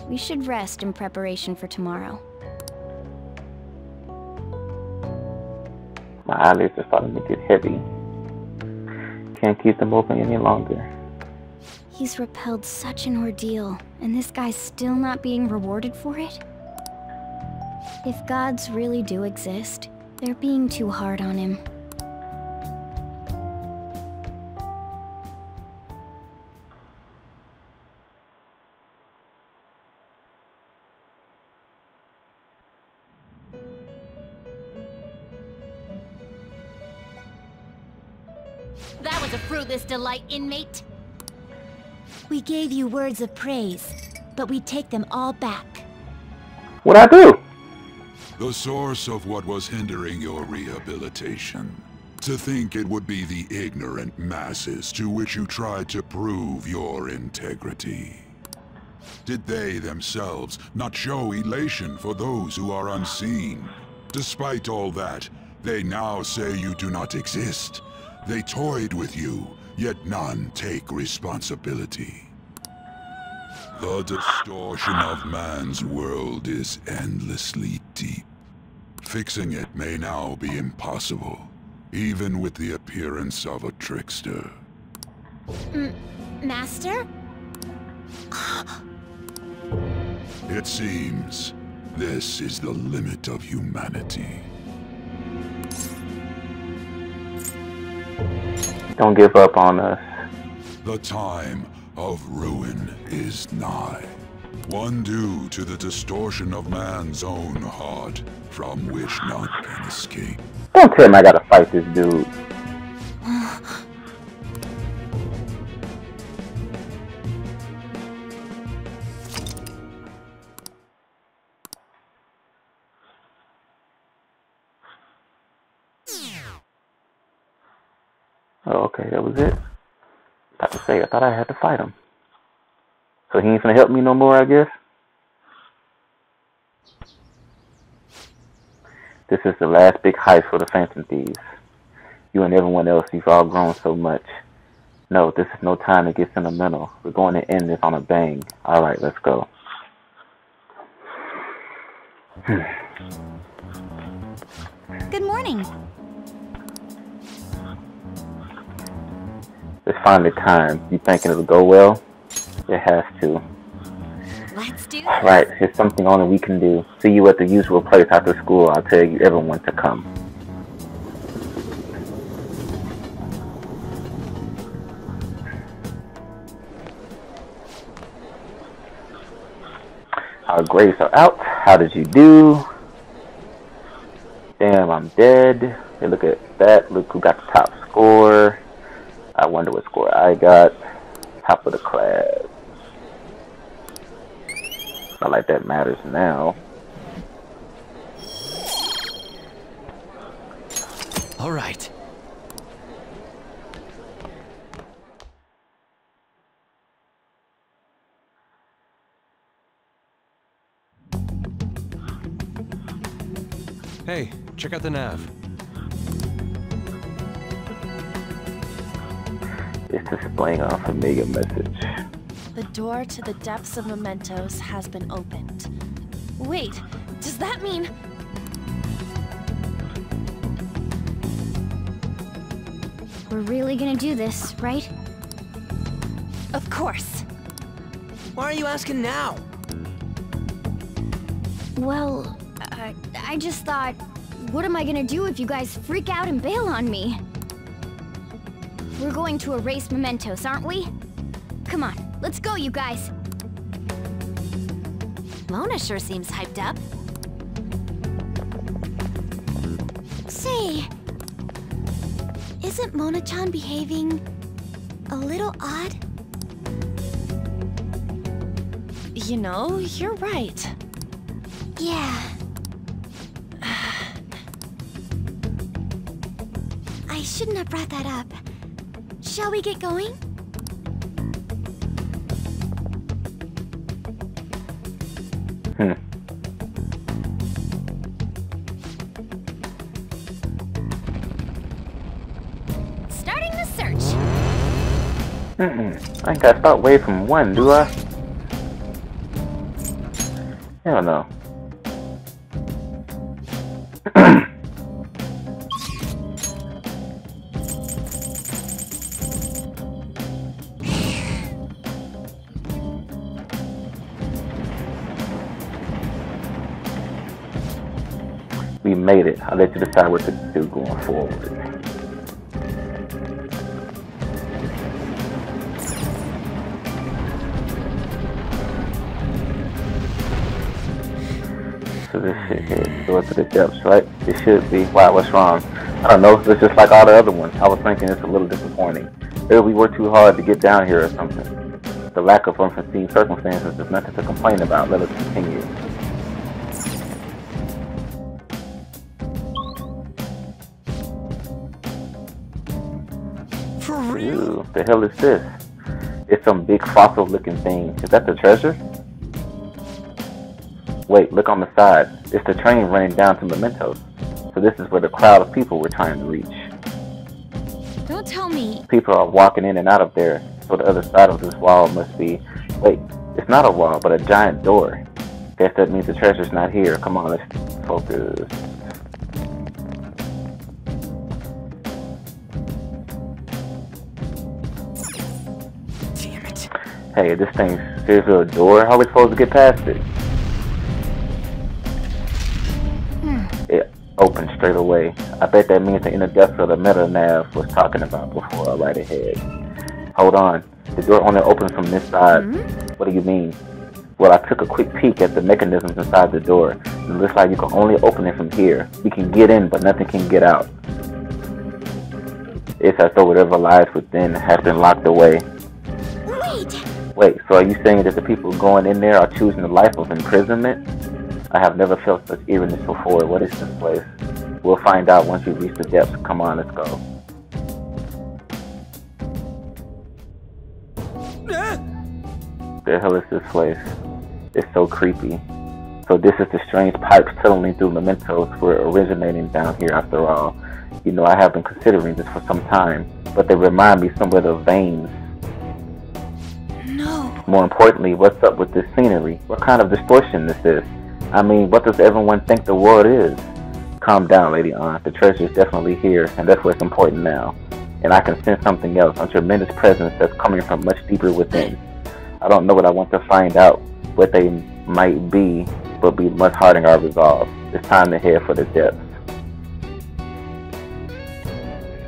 We should rest in preparation for tomorrow. My eyelids are starting to get heavy. Can't keep them open any longer. He's repelled such an ordeal, and this guy's still not being rewarded for it? If gods really do exist, they're being too hard on him. That was a fruitless delight, inmate. We gave you words of praise, but we take them all back. What'd I do? The source of what was hindering your rehabilitation. To think it would be the ignorant masses to which you tried to prove your integrity. Did they themselves not show elation for those who are unseen? Despite all that, they now say you do not exist. They toyed with you, yet none take responsibility. The distortion of man's world is endlessly deep. Fixing it may now be impossible, even with the appearance of a trickster. Master? It seems this is the limit of humanity. Don't give up on us. The time of ruin is nigh. One due to the distortion of man's own heart, from which none can escape. Don't tell me I gotta fight this dude. Oh, okay, that was it. About to say, I thought I had to fight him. So he ain't gonna help me no more, I guess? This is the last big heist for the Phantom Thieves. You and everyone else, you've all grown so much. No, this is no time to get sentimental. We're going to end this on a bang. Alright, let's go. Good morning. It's finally time. You thinking it'll go well? It has to. Let's do this. Right, here's something only we can do. See you at the usual place after school. I'll tell you everyone to come. Our grades are out. How did you do? Damn, I'm dead. Hey, look at that. Look who got the top score. I wonder what score I got. Top of the class. Not like that matters now. All right. Hey, check out the nav. It's displaying a familiar message. The door to the depths of mementos has been opened. Wait, does that mean... We're really gonna do this, right? Of course. Why are you asking now? Well, I just thought, What am I gonna do if you guys freak out and bail on me? We're going to erase mementos, aren't we? Come on, let's go, you guys. Mona sure seems hyped up. Say, isn't Mona-chan behaving a little odd? You know, you're right. Yeah. I shouldn't have brought that up. Shall we get going? Starting the search. I ain't gotta start away from one, do I? Hell no. We made it. I'll let you decide what to do going forward. So this shit here, go to the depths, right? It should be. Wow, what's wrong? I don't know. It's just like all the other ones. I was thinking it's a little disappointing. Maybe we worked too hard to get down here or something. The lack of unforeseen circumstances is nothing to complain about. Let us continue. For real? Ooh, the hell is this? It's some big fossil-looking thing. Is that the treasure? Wait, look on the side. It's the train running down to Mementos. So this is where the crowd of people we're trying to reach. Don't tell me. People are walking in and out of there. So the other side of this wall must be... Wait, it's not a wall, but a giant door. Guess that means the treasure's not here. Come on, let's focus. Damn it. Hey, this thing's seriously a door? How are we supposed to get past it? It opened straight away. I bet that means the inner depth of the meta-nav was talking about before. Right ahead. Hold on. The door only opens from this side. What do you mean? Well, I took a quick peek at the mechanisms inside the door. It looks like you can only open it from here. We can get in, but nothing can get out. It's as though whatever lies within has been locked away. Wait, so are you saying that the people going in there are choosing the life of imprisonment? I have never felt such eeriness before. What is this place? We'll find out once we reach the depths. Come on, let's go. The hell is this place? It's so creepy. So this is the strange pipes tunneling through Mementos. We're originating down here after all. You know, I have been considering this for some time, but they remind me somewhat of veins. No. More importantly, what's up with this scenery? What kind of distortion this is? I mean, what does everyone think the world is? Calm down, Lady Ann. The treasure is definitely here, and that's what's important now. And I can sense something else, a tremendous presence that's coming from much deeper within. I don't know what I want to find out, what they might be, but we must harden our resolve. It's time to head for the depths.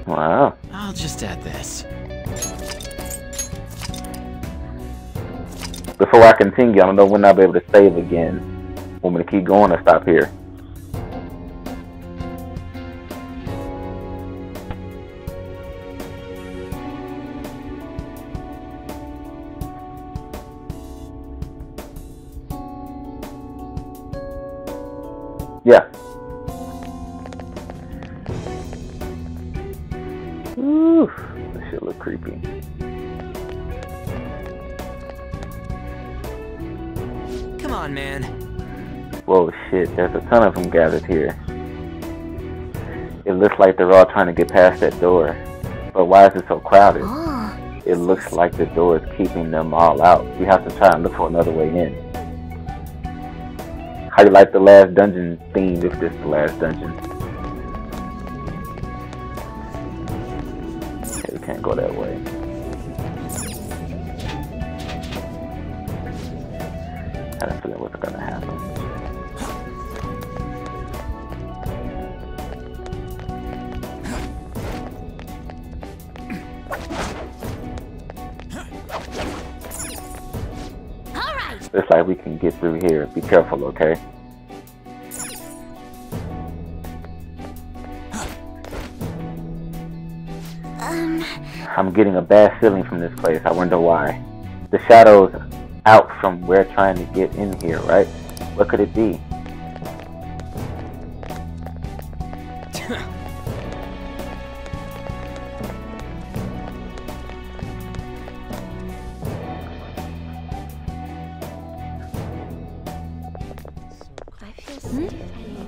Wow. I'll just add this. Before I continue, I don't know when I'll be able to save again. Want me to keep going or stop here? Yeah. Ooh, this shit look creepy. Come on, man. Whoa, shit, there's a ton of them gathered here. It looks like they're all trying to get past that door. But why is it so crowded? It looks like the door is keeping them all out. We have to try and look for another way in. How you like the last dungeon theme, if this is the last dungeon? Okay, we can't go that way. I have a feeling what's gonna happen. Looks like we can get through here. Be careful, okay? I'm getting a bad feeling from this place. I wonder why. The shadow's out from we're trying to get in here, right? What could it be?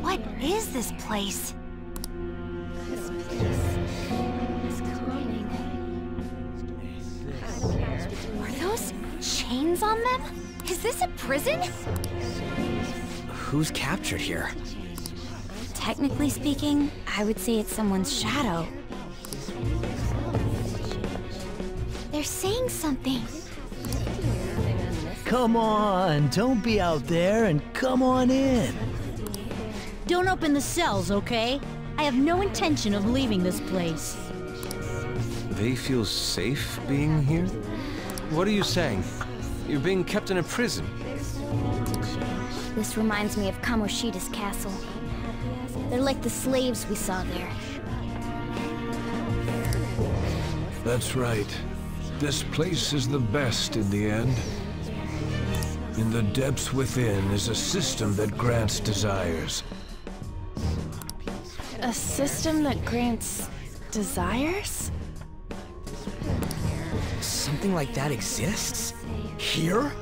What is this place? Are those chains on them? Is this a prison? Who's captured here? Technically speaking, I would say it's someone's shadow. They're saying something. Come on, don't be out there and come on in. Don't open the cells, okay? I have no intention of leaving this place. They feel safe being here? What are you saying? You're being kept in a prison. This reminds me of Kamoshida's castle. They're like the slaves we saw there. That's right. This place is the best in the end. In the depths within is a system that grants desires. A system that grants desires? Something like that exists? Here?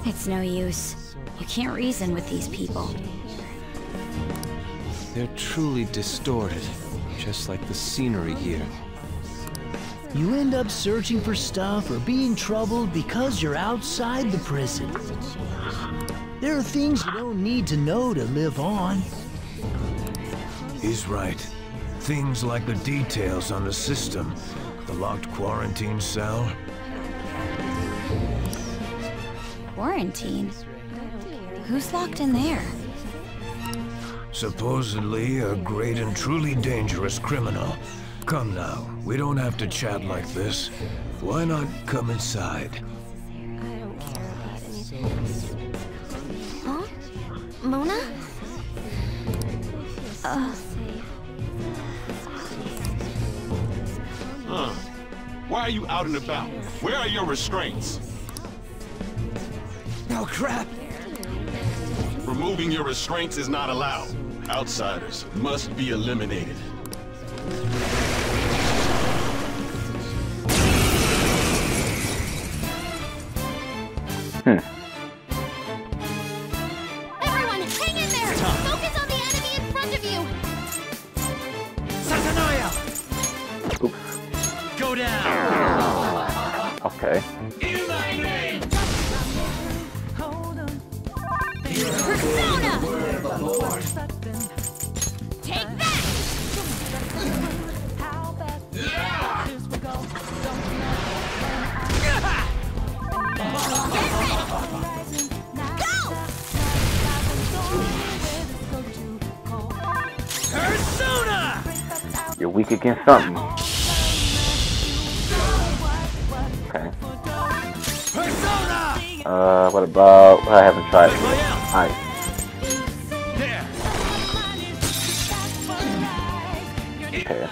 It's no use. You can't reason with these people. They're truly distorted, just like the scenery here. You end up searching for stuff or being troubled because you're outside the prison. There are things you don't need to know to live on. He's right. Things like the details on the system, the locked quarantine cell. Quarantine? Who's locked in there? Supposedly a great and truly dangerous criminal. Come now, we don't have to chat like this. Why not come inside? Huh? Mona? Why are you out and about? Where are your restraints? Oh, crap! Removing your restraints is not allowed. Outsiders must be eliminated. Everyone, hang in there! Focus on the enemy in front of you! Satanaya! Oops. Go down! Okay. Persona! Take that! Get ready! Go! Persona! You're weak against something. Okay. Persona! What about... I haven't tried it yet. Alright. Okay.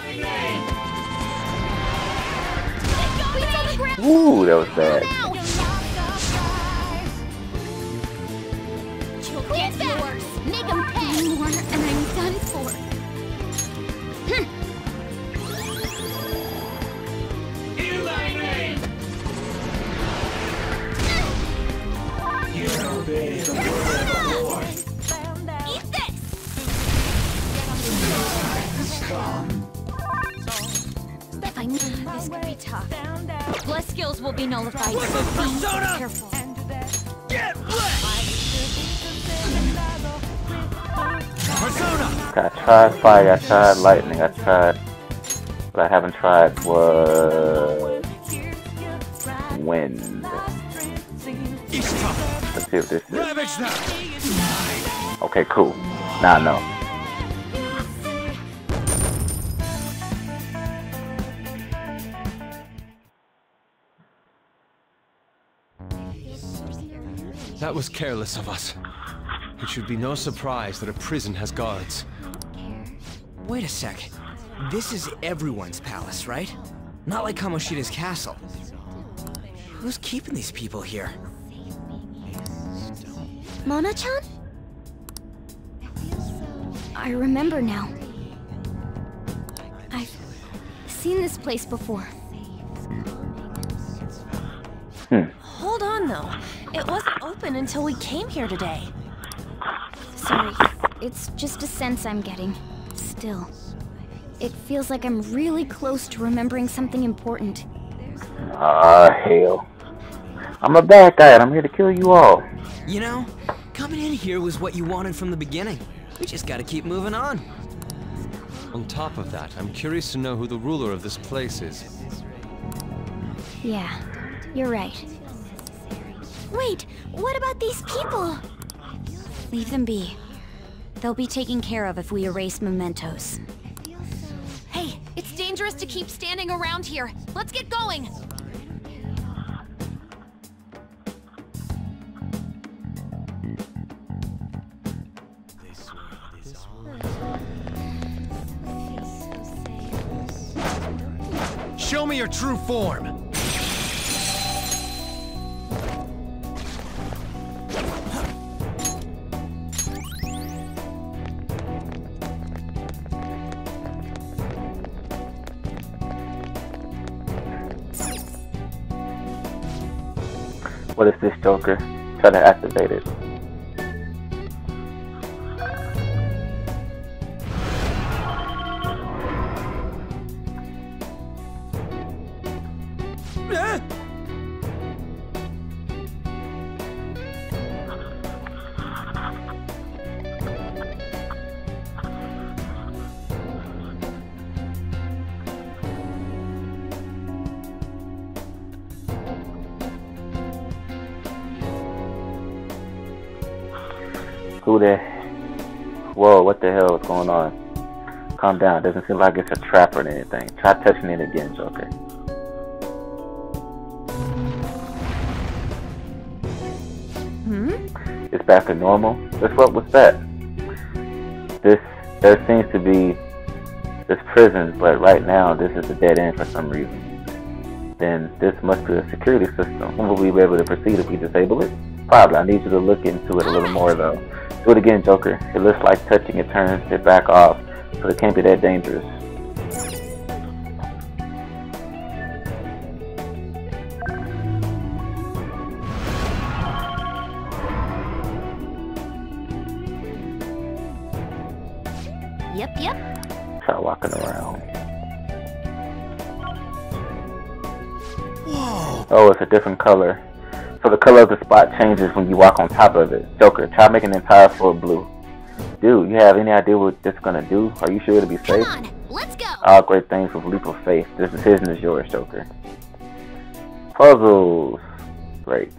Ooh, that was bad. You'll get yours! Make them pay! More and I'm done for. Eat this! If I knew this could be tough. Plus skills will be nullified. So be careful. Get Persona! Okay, I tried fire, I tried lightning, I tried... What I haven't tried was... wind. Let's see if this is... Ravage them! Okay, cool. Now I know. That was careless of us. It should be no surprise that a prison has guards. Wait a sec. This is everyone's palace, right? Not like Kamoshida's castle. Who's keeping these people here? Mona-chan? I remember now. I've seen this place before. Hold on, though. It wasn't open until we came here today. Sorry, it's just a sense I'm getting. Still, it feels like I'm really close to remembering something important. Ah, hell. I'm a bad guy and I'm here to kill you all. You know, coming in here was what you wanted from the beginning. We just gotta keep moving on. On top of that, I'm curious to know who the ruler of this place is. Yeah, you're right. Wait, what about these people? Leave them be. They'll be taken care of if we erase mementos. Hey, it's dangerous to keep standing around here. Let's get going! Show me your true form! What is this, Joker? Try to activate it. Who the... Whoa, what the hell is going on? Calm down, doesn't seem like it's a trap or anything. Try touching it again, Joker. It's back to normal? Just what was that? There seems to be this prison, but right now this is a dead end for some reason. Then this must be a security system. When will we be able to proceed if we disable it? Probably. I need you to look into it a little more though. Do it again, Joker. It looks like touching it turns it back off, so it can't be that dangerous. Yep. Try walking around. Whoa! Oh, it's a different color. So the color of the spot changes when you walk on top of it. Joker, try making the entire floor blue. Dude, you have any idea what this is gonna do? Are you sure it'll be safe? Come on, let's go! All great things with leap of faith. This decision is yours, Joker. Puzzles. Great.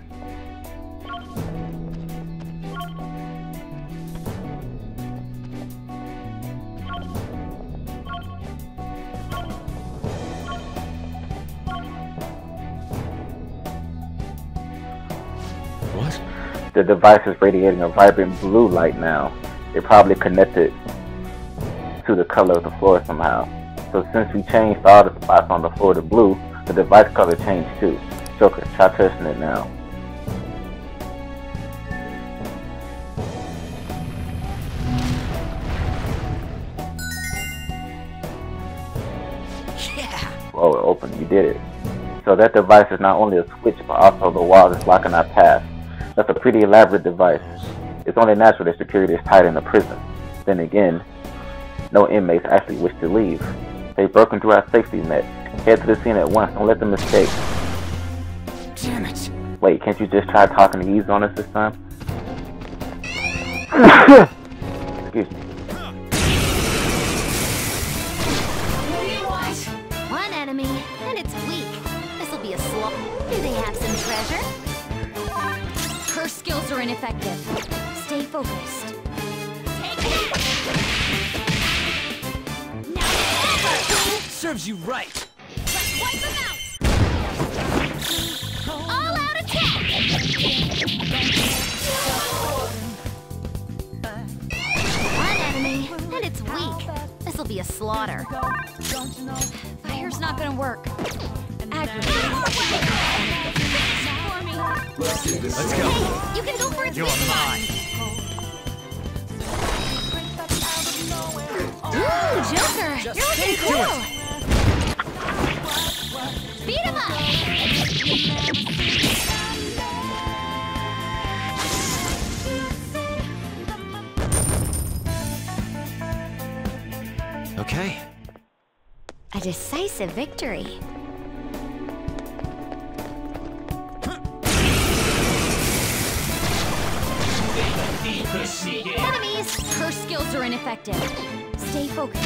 What? The device is radiating a vibrant blue light now. It probably connected to the color of the floor somehow. So since we changed all the spots on the floor to blue, the device color changed too. Joker, try touching it now. Yeah! Oh, it opened. You did it. So that device is not only a switch, but also the wall that's blocking our path. That's a pretty elaborate device. It's only natural that security is tight in the prison. Then again, no inmates actually wish to leave. They've broken through our safety net. Head to the scene at once. Don't let them escape. Damn it! Wait, can't you just try talking to ease on us this time? Excuse me. One enemy, and it's weak. This'll be a slump. Do they have some treasure? Her skills are ineffective. Stay focused. Serves you right! Let's wipe them out! All out! All-out attack! One enemy, and it's weak. This'll be a slaughter. Fire's not gonna work. Let's go. Hey, you can go for its You're weak spot. mine. Ooh, Joker, you're looking cool. Beat him up. Okay. A decisive victory. Enemies! Her skills are ineffective. Stay focused.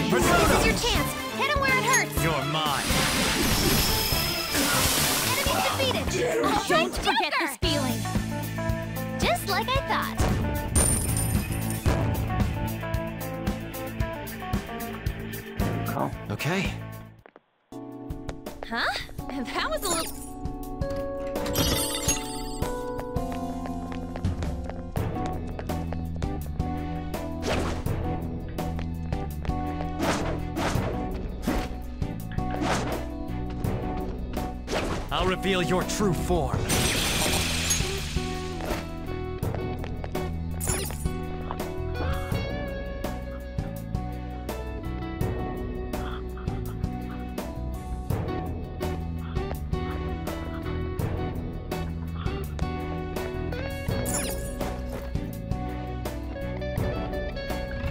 This is your chance. Hit him where it hurts. You're mine. Enemies defeated. Don't forget this feeling. Just like I thought. Okay. Huh? That was a little... I'll reveal your true form.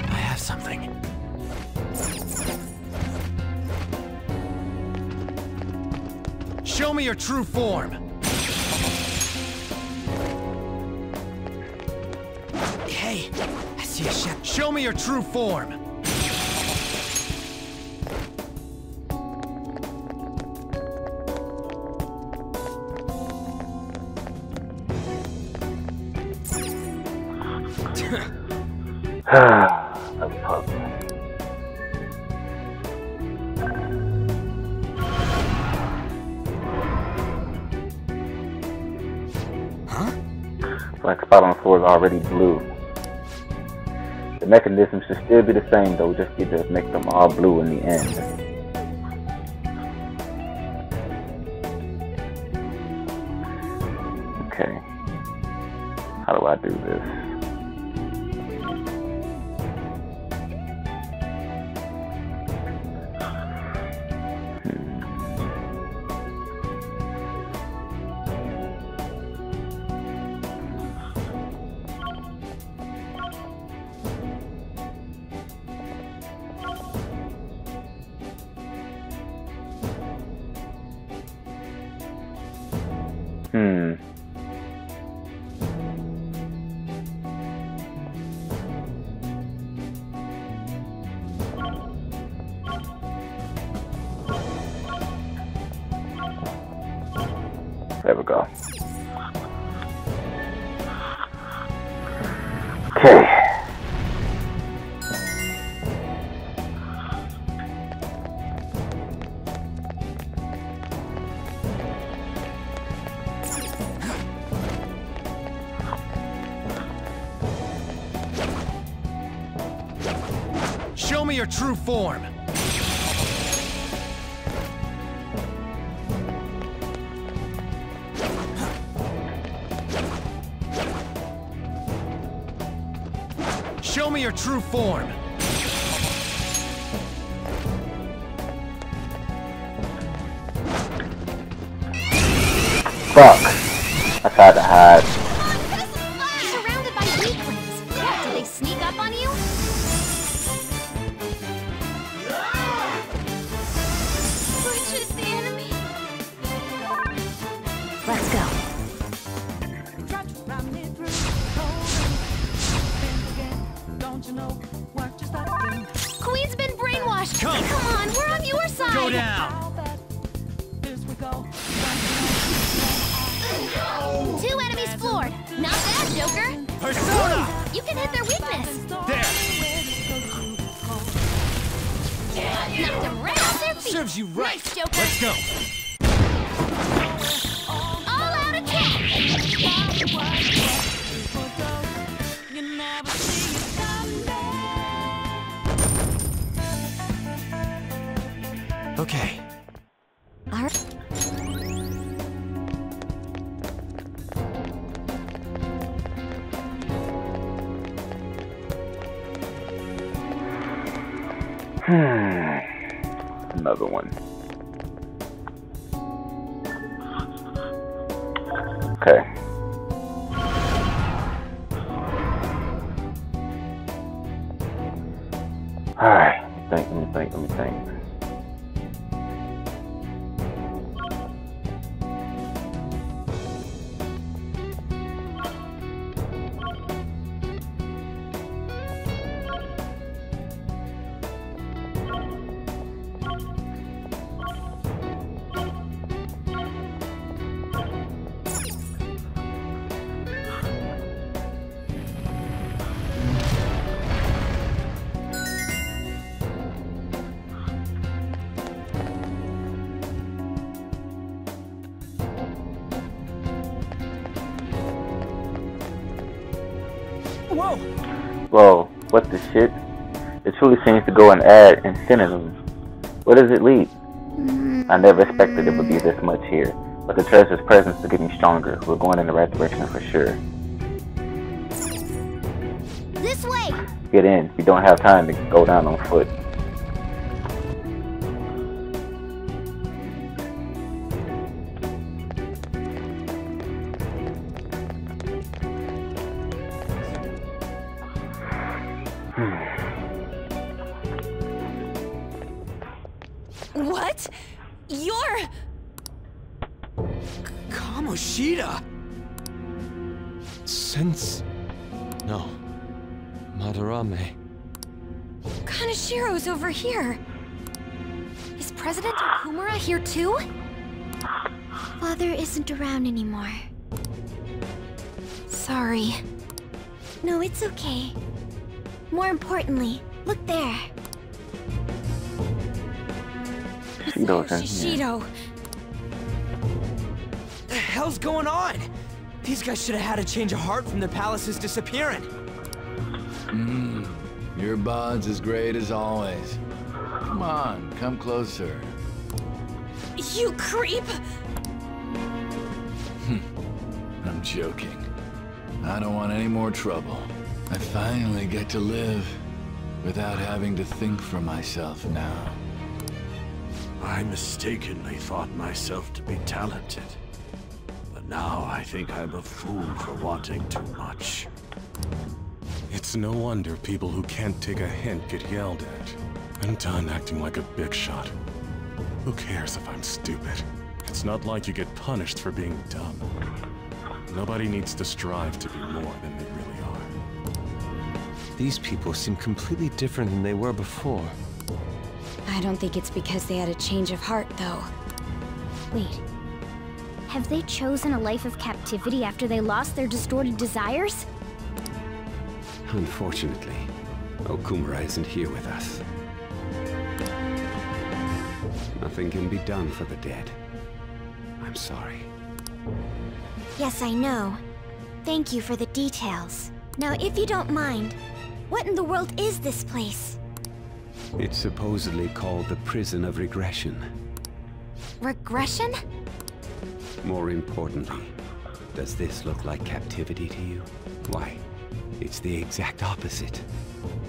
I have something. Show me your true form! Hey, I see a shadow. Show me your true form! Black spot on the floor is already blue. The mechanism should still be the same though, just get to make them all blue in the end. Okay. How do I do this? There we go. Okay. Show me your true form! Show me your true form! Fuck. I tried to hide. Surrounded by weaklings. What, did they sneak up on you? Which is the enemy? Let's go. Queen's been brainwashed. Come on, we're on your side. Go down! 2 enemies floored. Not bad, Joker. Persona! You can hit their weakness. There! Knocked him right off their Serves you right. Nice, Joker. Let's go. All out attack! Okay. Another one. Okay. Alright, let me think. Whoa, what the shit? It truly seems to go and add infinitum. Where does it lead? I never expected it would be this much here, but the treasure's presence is getting stronger. We're going in the right direction for sure. This way! Get in. We don't have time to go down on foot. What? You're... Kamoshida! No. Madarame. Kanashiro's over here. Is President Okumura here too? Father isn't around anymore. Sorry. No, it's okay. More importantly, look there. Shido's in here. Shido. The hell's going on? These guys should have had a change of heart from their palaces disappearing. Your bond's as great as always. Come on, come closer. You creep! I'm joking. I don't want any more trouble. I finally get to live without having to think for myself now. I mistakenly thought myself to be talented. But now I think I'm a fool for wanting too much. It's no wonder people who can't take a hint get yelled at. I'm done acting like a big shot. Who cares if I'm stupid? It's not like you get punished for being dumb. Nobody needs to strive to be more than they really are. These people seem completely different than they were before. I don't think it's because they had a change of heart, though. Wait. Have they chosen a life of captivity after they lost their distorted desires? Unfortunately, Okumura isn't here with us. Nothing can be done for the dead. I'm sorry. Yes, I know. Thank you for the details. Now, if you don't mind, what in the world is this place? It's supposedly called the Prison of Regression. Regression? More importantly, does this look like captivity to you? Why, it's the exact opposite.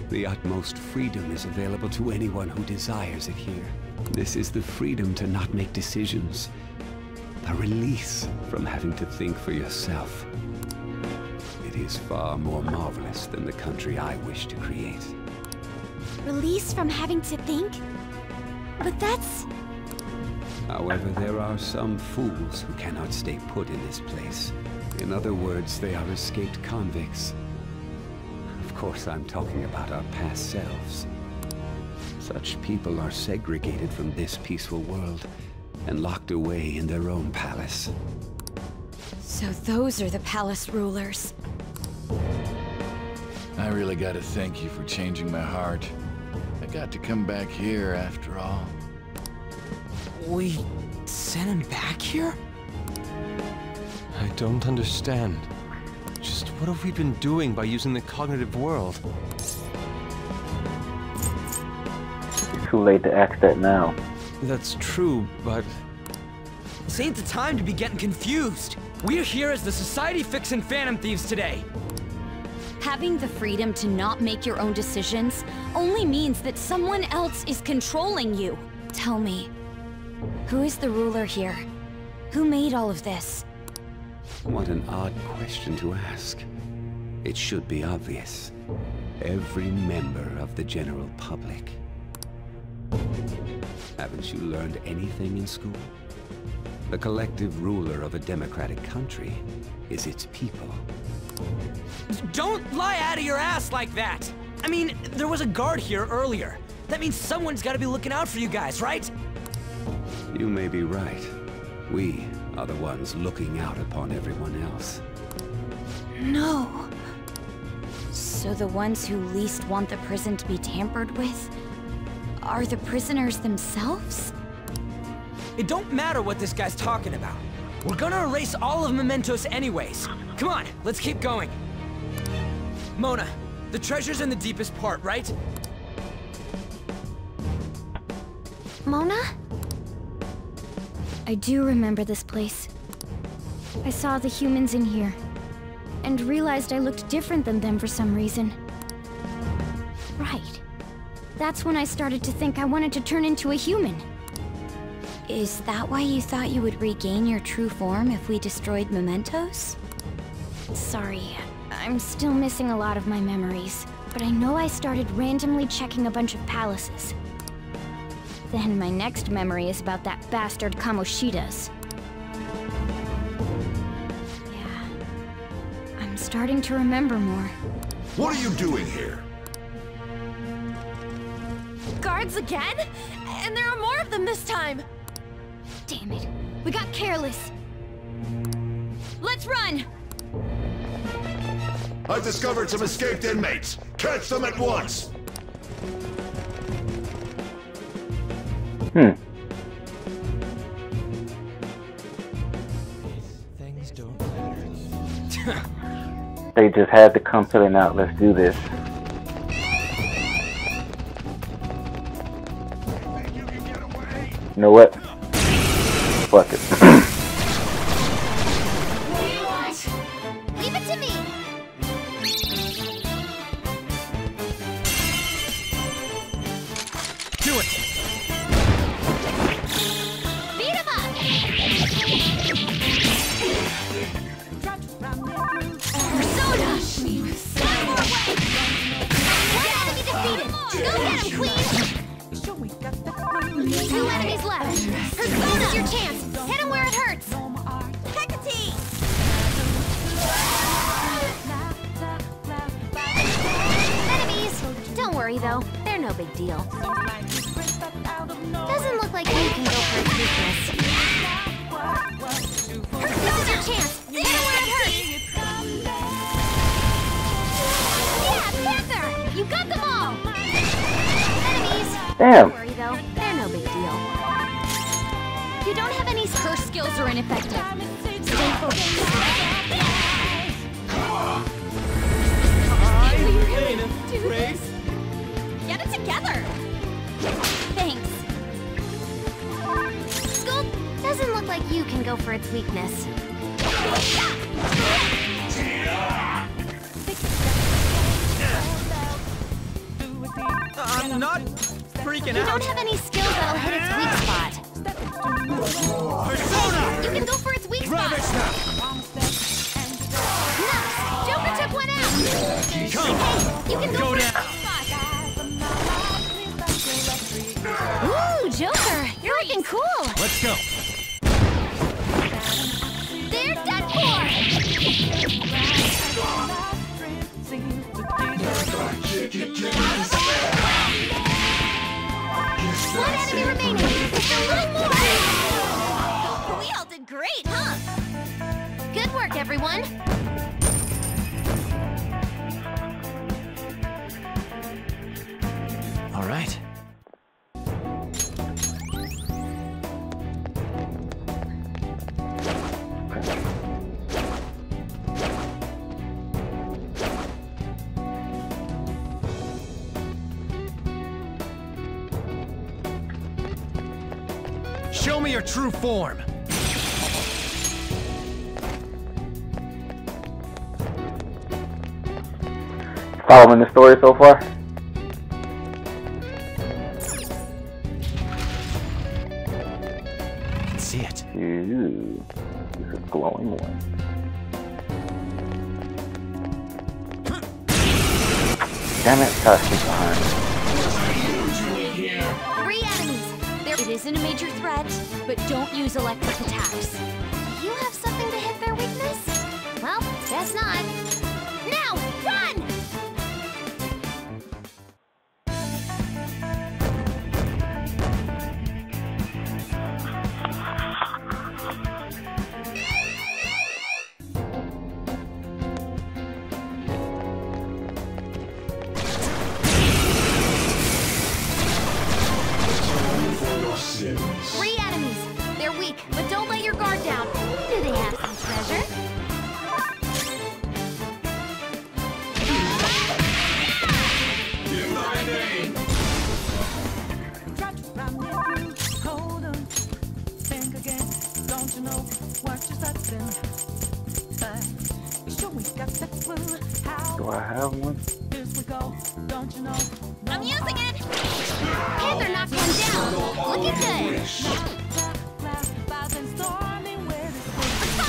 The utmost freedom is available to anyone who desires it here. This is the freedom to not make decisions. A release from having to think for yourself. It is far more marvelous than the country I wish to create. Release from having to think? But that's... However, there are some fools who cannot stay put in this place. In other words, they are escaped convicts. Of course, I'm talking about our past selves. Such people are segregated from this peaceful world and locked away in their own palace. So those are the palace rulers. I really gotta thank you for changing my heart. I got to come back here after all. We sent him back here? I don't understand. Just what have we been doing by using the cognitive world? Too late to ask that now. That's true, but... This ain't the time to be getting confused. We're here as the Society fixing Phantom Thieves today. Having the freedom to not make your own decisions only means that someone else is controlling you. Tell me, who is the ruler here? Who made all of this? What an odd question to ask. It should be obvious. Every member of the general public. Haven't you learned anything in school? The collective ruler of a democratic country is its people. Don't lie out of your ass like that! I mean, there was a guard here earlier. That means someone's gotta be looking out for you guys, right? You may be right. We are the ones looking out upon everyone else. No. So the ones who least want the prison to be tampered with are the prisoners themselves? It don't matter what this guy's talking about. We're gonna erase all of Mementos anyways. Come on, let's keep going. Mona, the treasure's in the deepest part, right? Mona? I do remember this place. I saw the humans in here, and realized I looked different than them for some reason. Right. That's when I started to think I wanted to turn into a human. Is that why you thought you would regain your true form if we destroyed Mementos? Sorry, I'm still missing a lot of my memories, but I know I started randomly checking a bunch of palaces. Then my next memory is about that bastard Kamoshida's. Yeah, I'm starting to remember more. What are you doing here? Guards again? And there are more of them this time! Damn it, we got careless. Let's run! I've discovered some escaped inmates. Catch them at once! Things don't matter. They just had to come filling out, let's do this. You know what? Fuck it. Leave it to me! Do it! Beat him up! Persona! One more way! One enemy defeated! Go get him, Queen! 2 enemies left! Persona's your chance! Hit him where it hurts! Hecate! Enemies! Don't worry though, they're no big deal. Doesn't look like you can go for its weakness. Persona's your chance! Hit him where it hurts! Yeah, Panther! You got them all! Enemies! Damn! Don't worry though, they're no big deal. You don't have any her skills are ineffective. Stay focused. Do this. Get it together. Thanks. Sculpt doesn't look like you can go for its weakness. I'm not freaking out. You don't have any skills that'll hit its weak spot. Persona! You can go for its weak spot. Nice! Joker took one out. Come! Hey, you can go for down! its weak spot. Ooh, Joker, you're looking cool. Let's go! They're done for. One enemy remaining. Just a little more. We all did great, huh? Good work, everyone. All right. Show me your true form. Following the story so far? I can see it. Ooh, this is glowing one. Damn it, touch me behind. 3 enemies. It isn't a major threat, but don't use electric attacks. Do you have something to hit their weakness? Well, guess not. Now, run! Three enemies. They're weak, but don't let your guard down. Do they have some treasure? In thy name. Hold on, think again. Don't you know what you're starting? Sure, we got the clue. How Do I have one? here we go? Don't you know? I'm using it! Panther knocked one down. Looking good.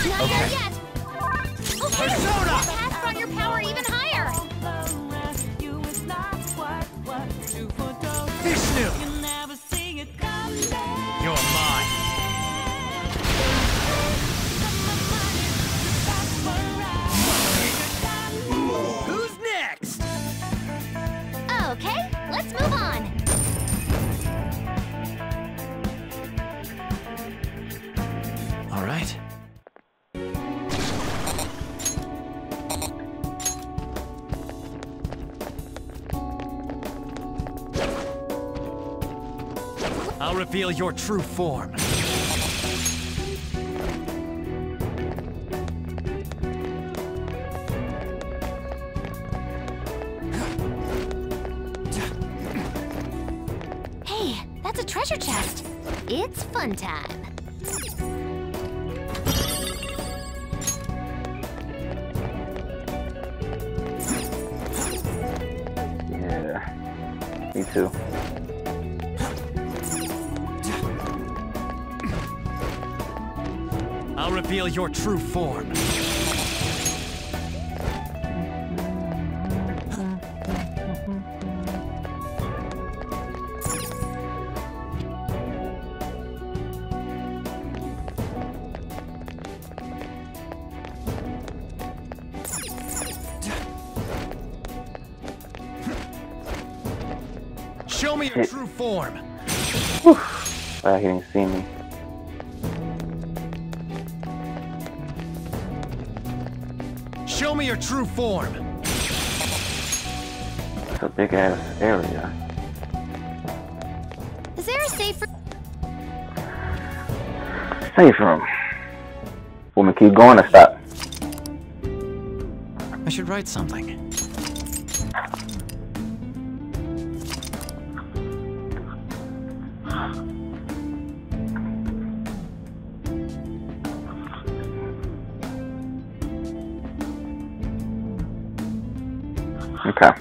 Not there yet. Okay. Persona! Pass brought your power even higher. Vishnu! You're mine. Who's next? Okay, let's move on. All right. I'll reveal your true form. Hey, that's a treasure chest. It's fun time. Yeah, me too. I'll reveal your true form. Show me your true form. He didn't see me. Show me your true form. It's a big ass area. Is there a safe room? Safe room. Want me to keep going or stop? I should write something. Okay.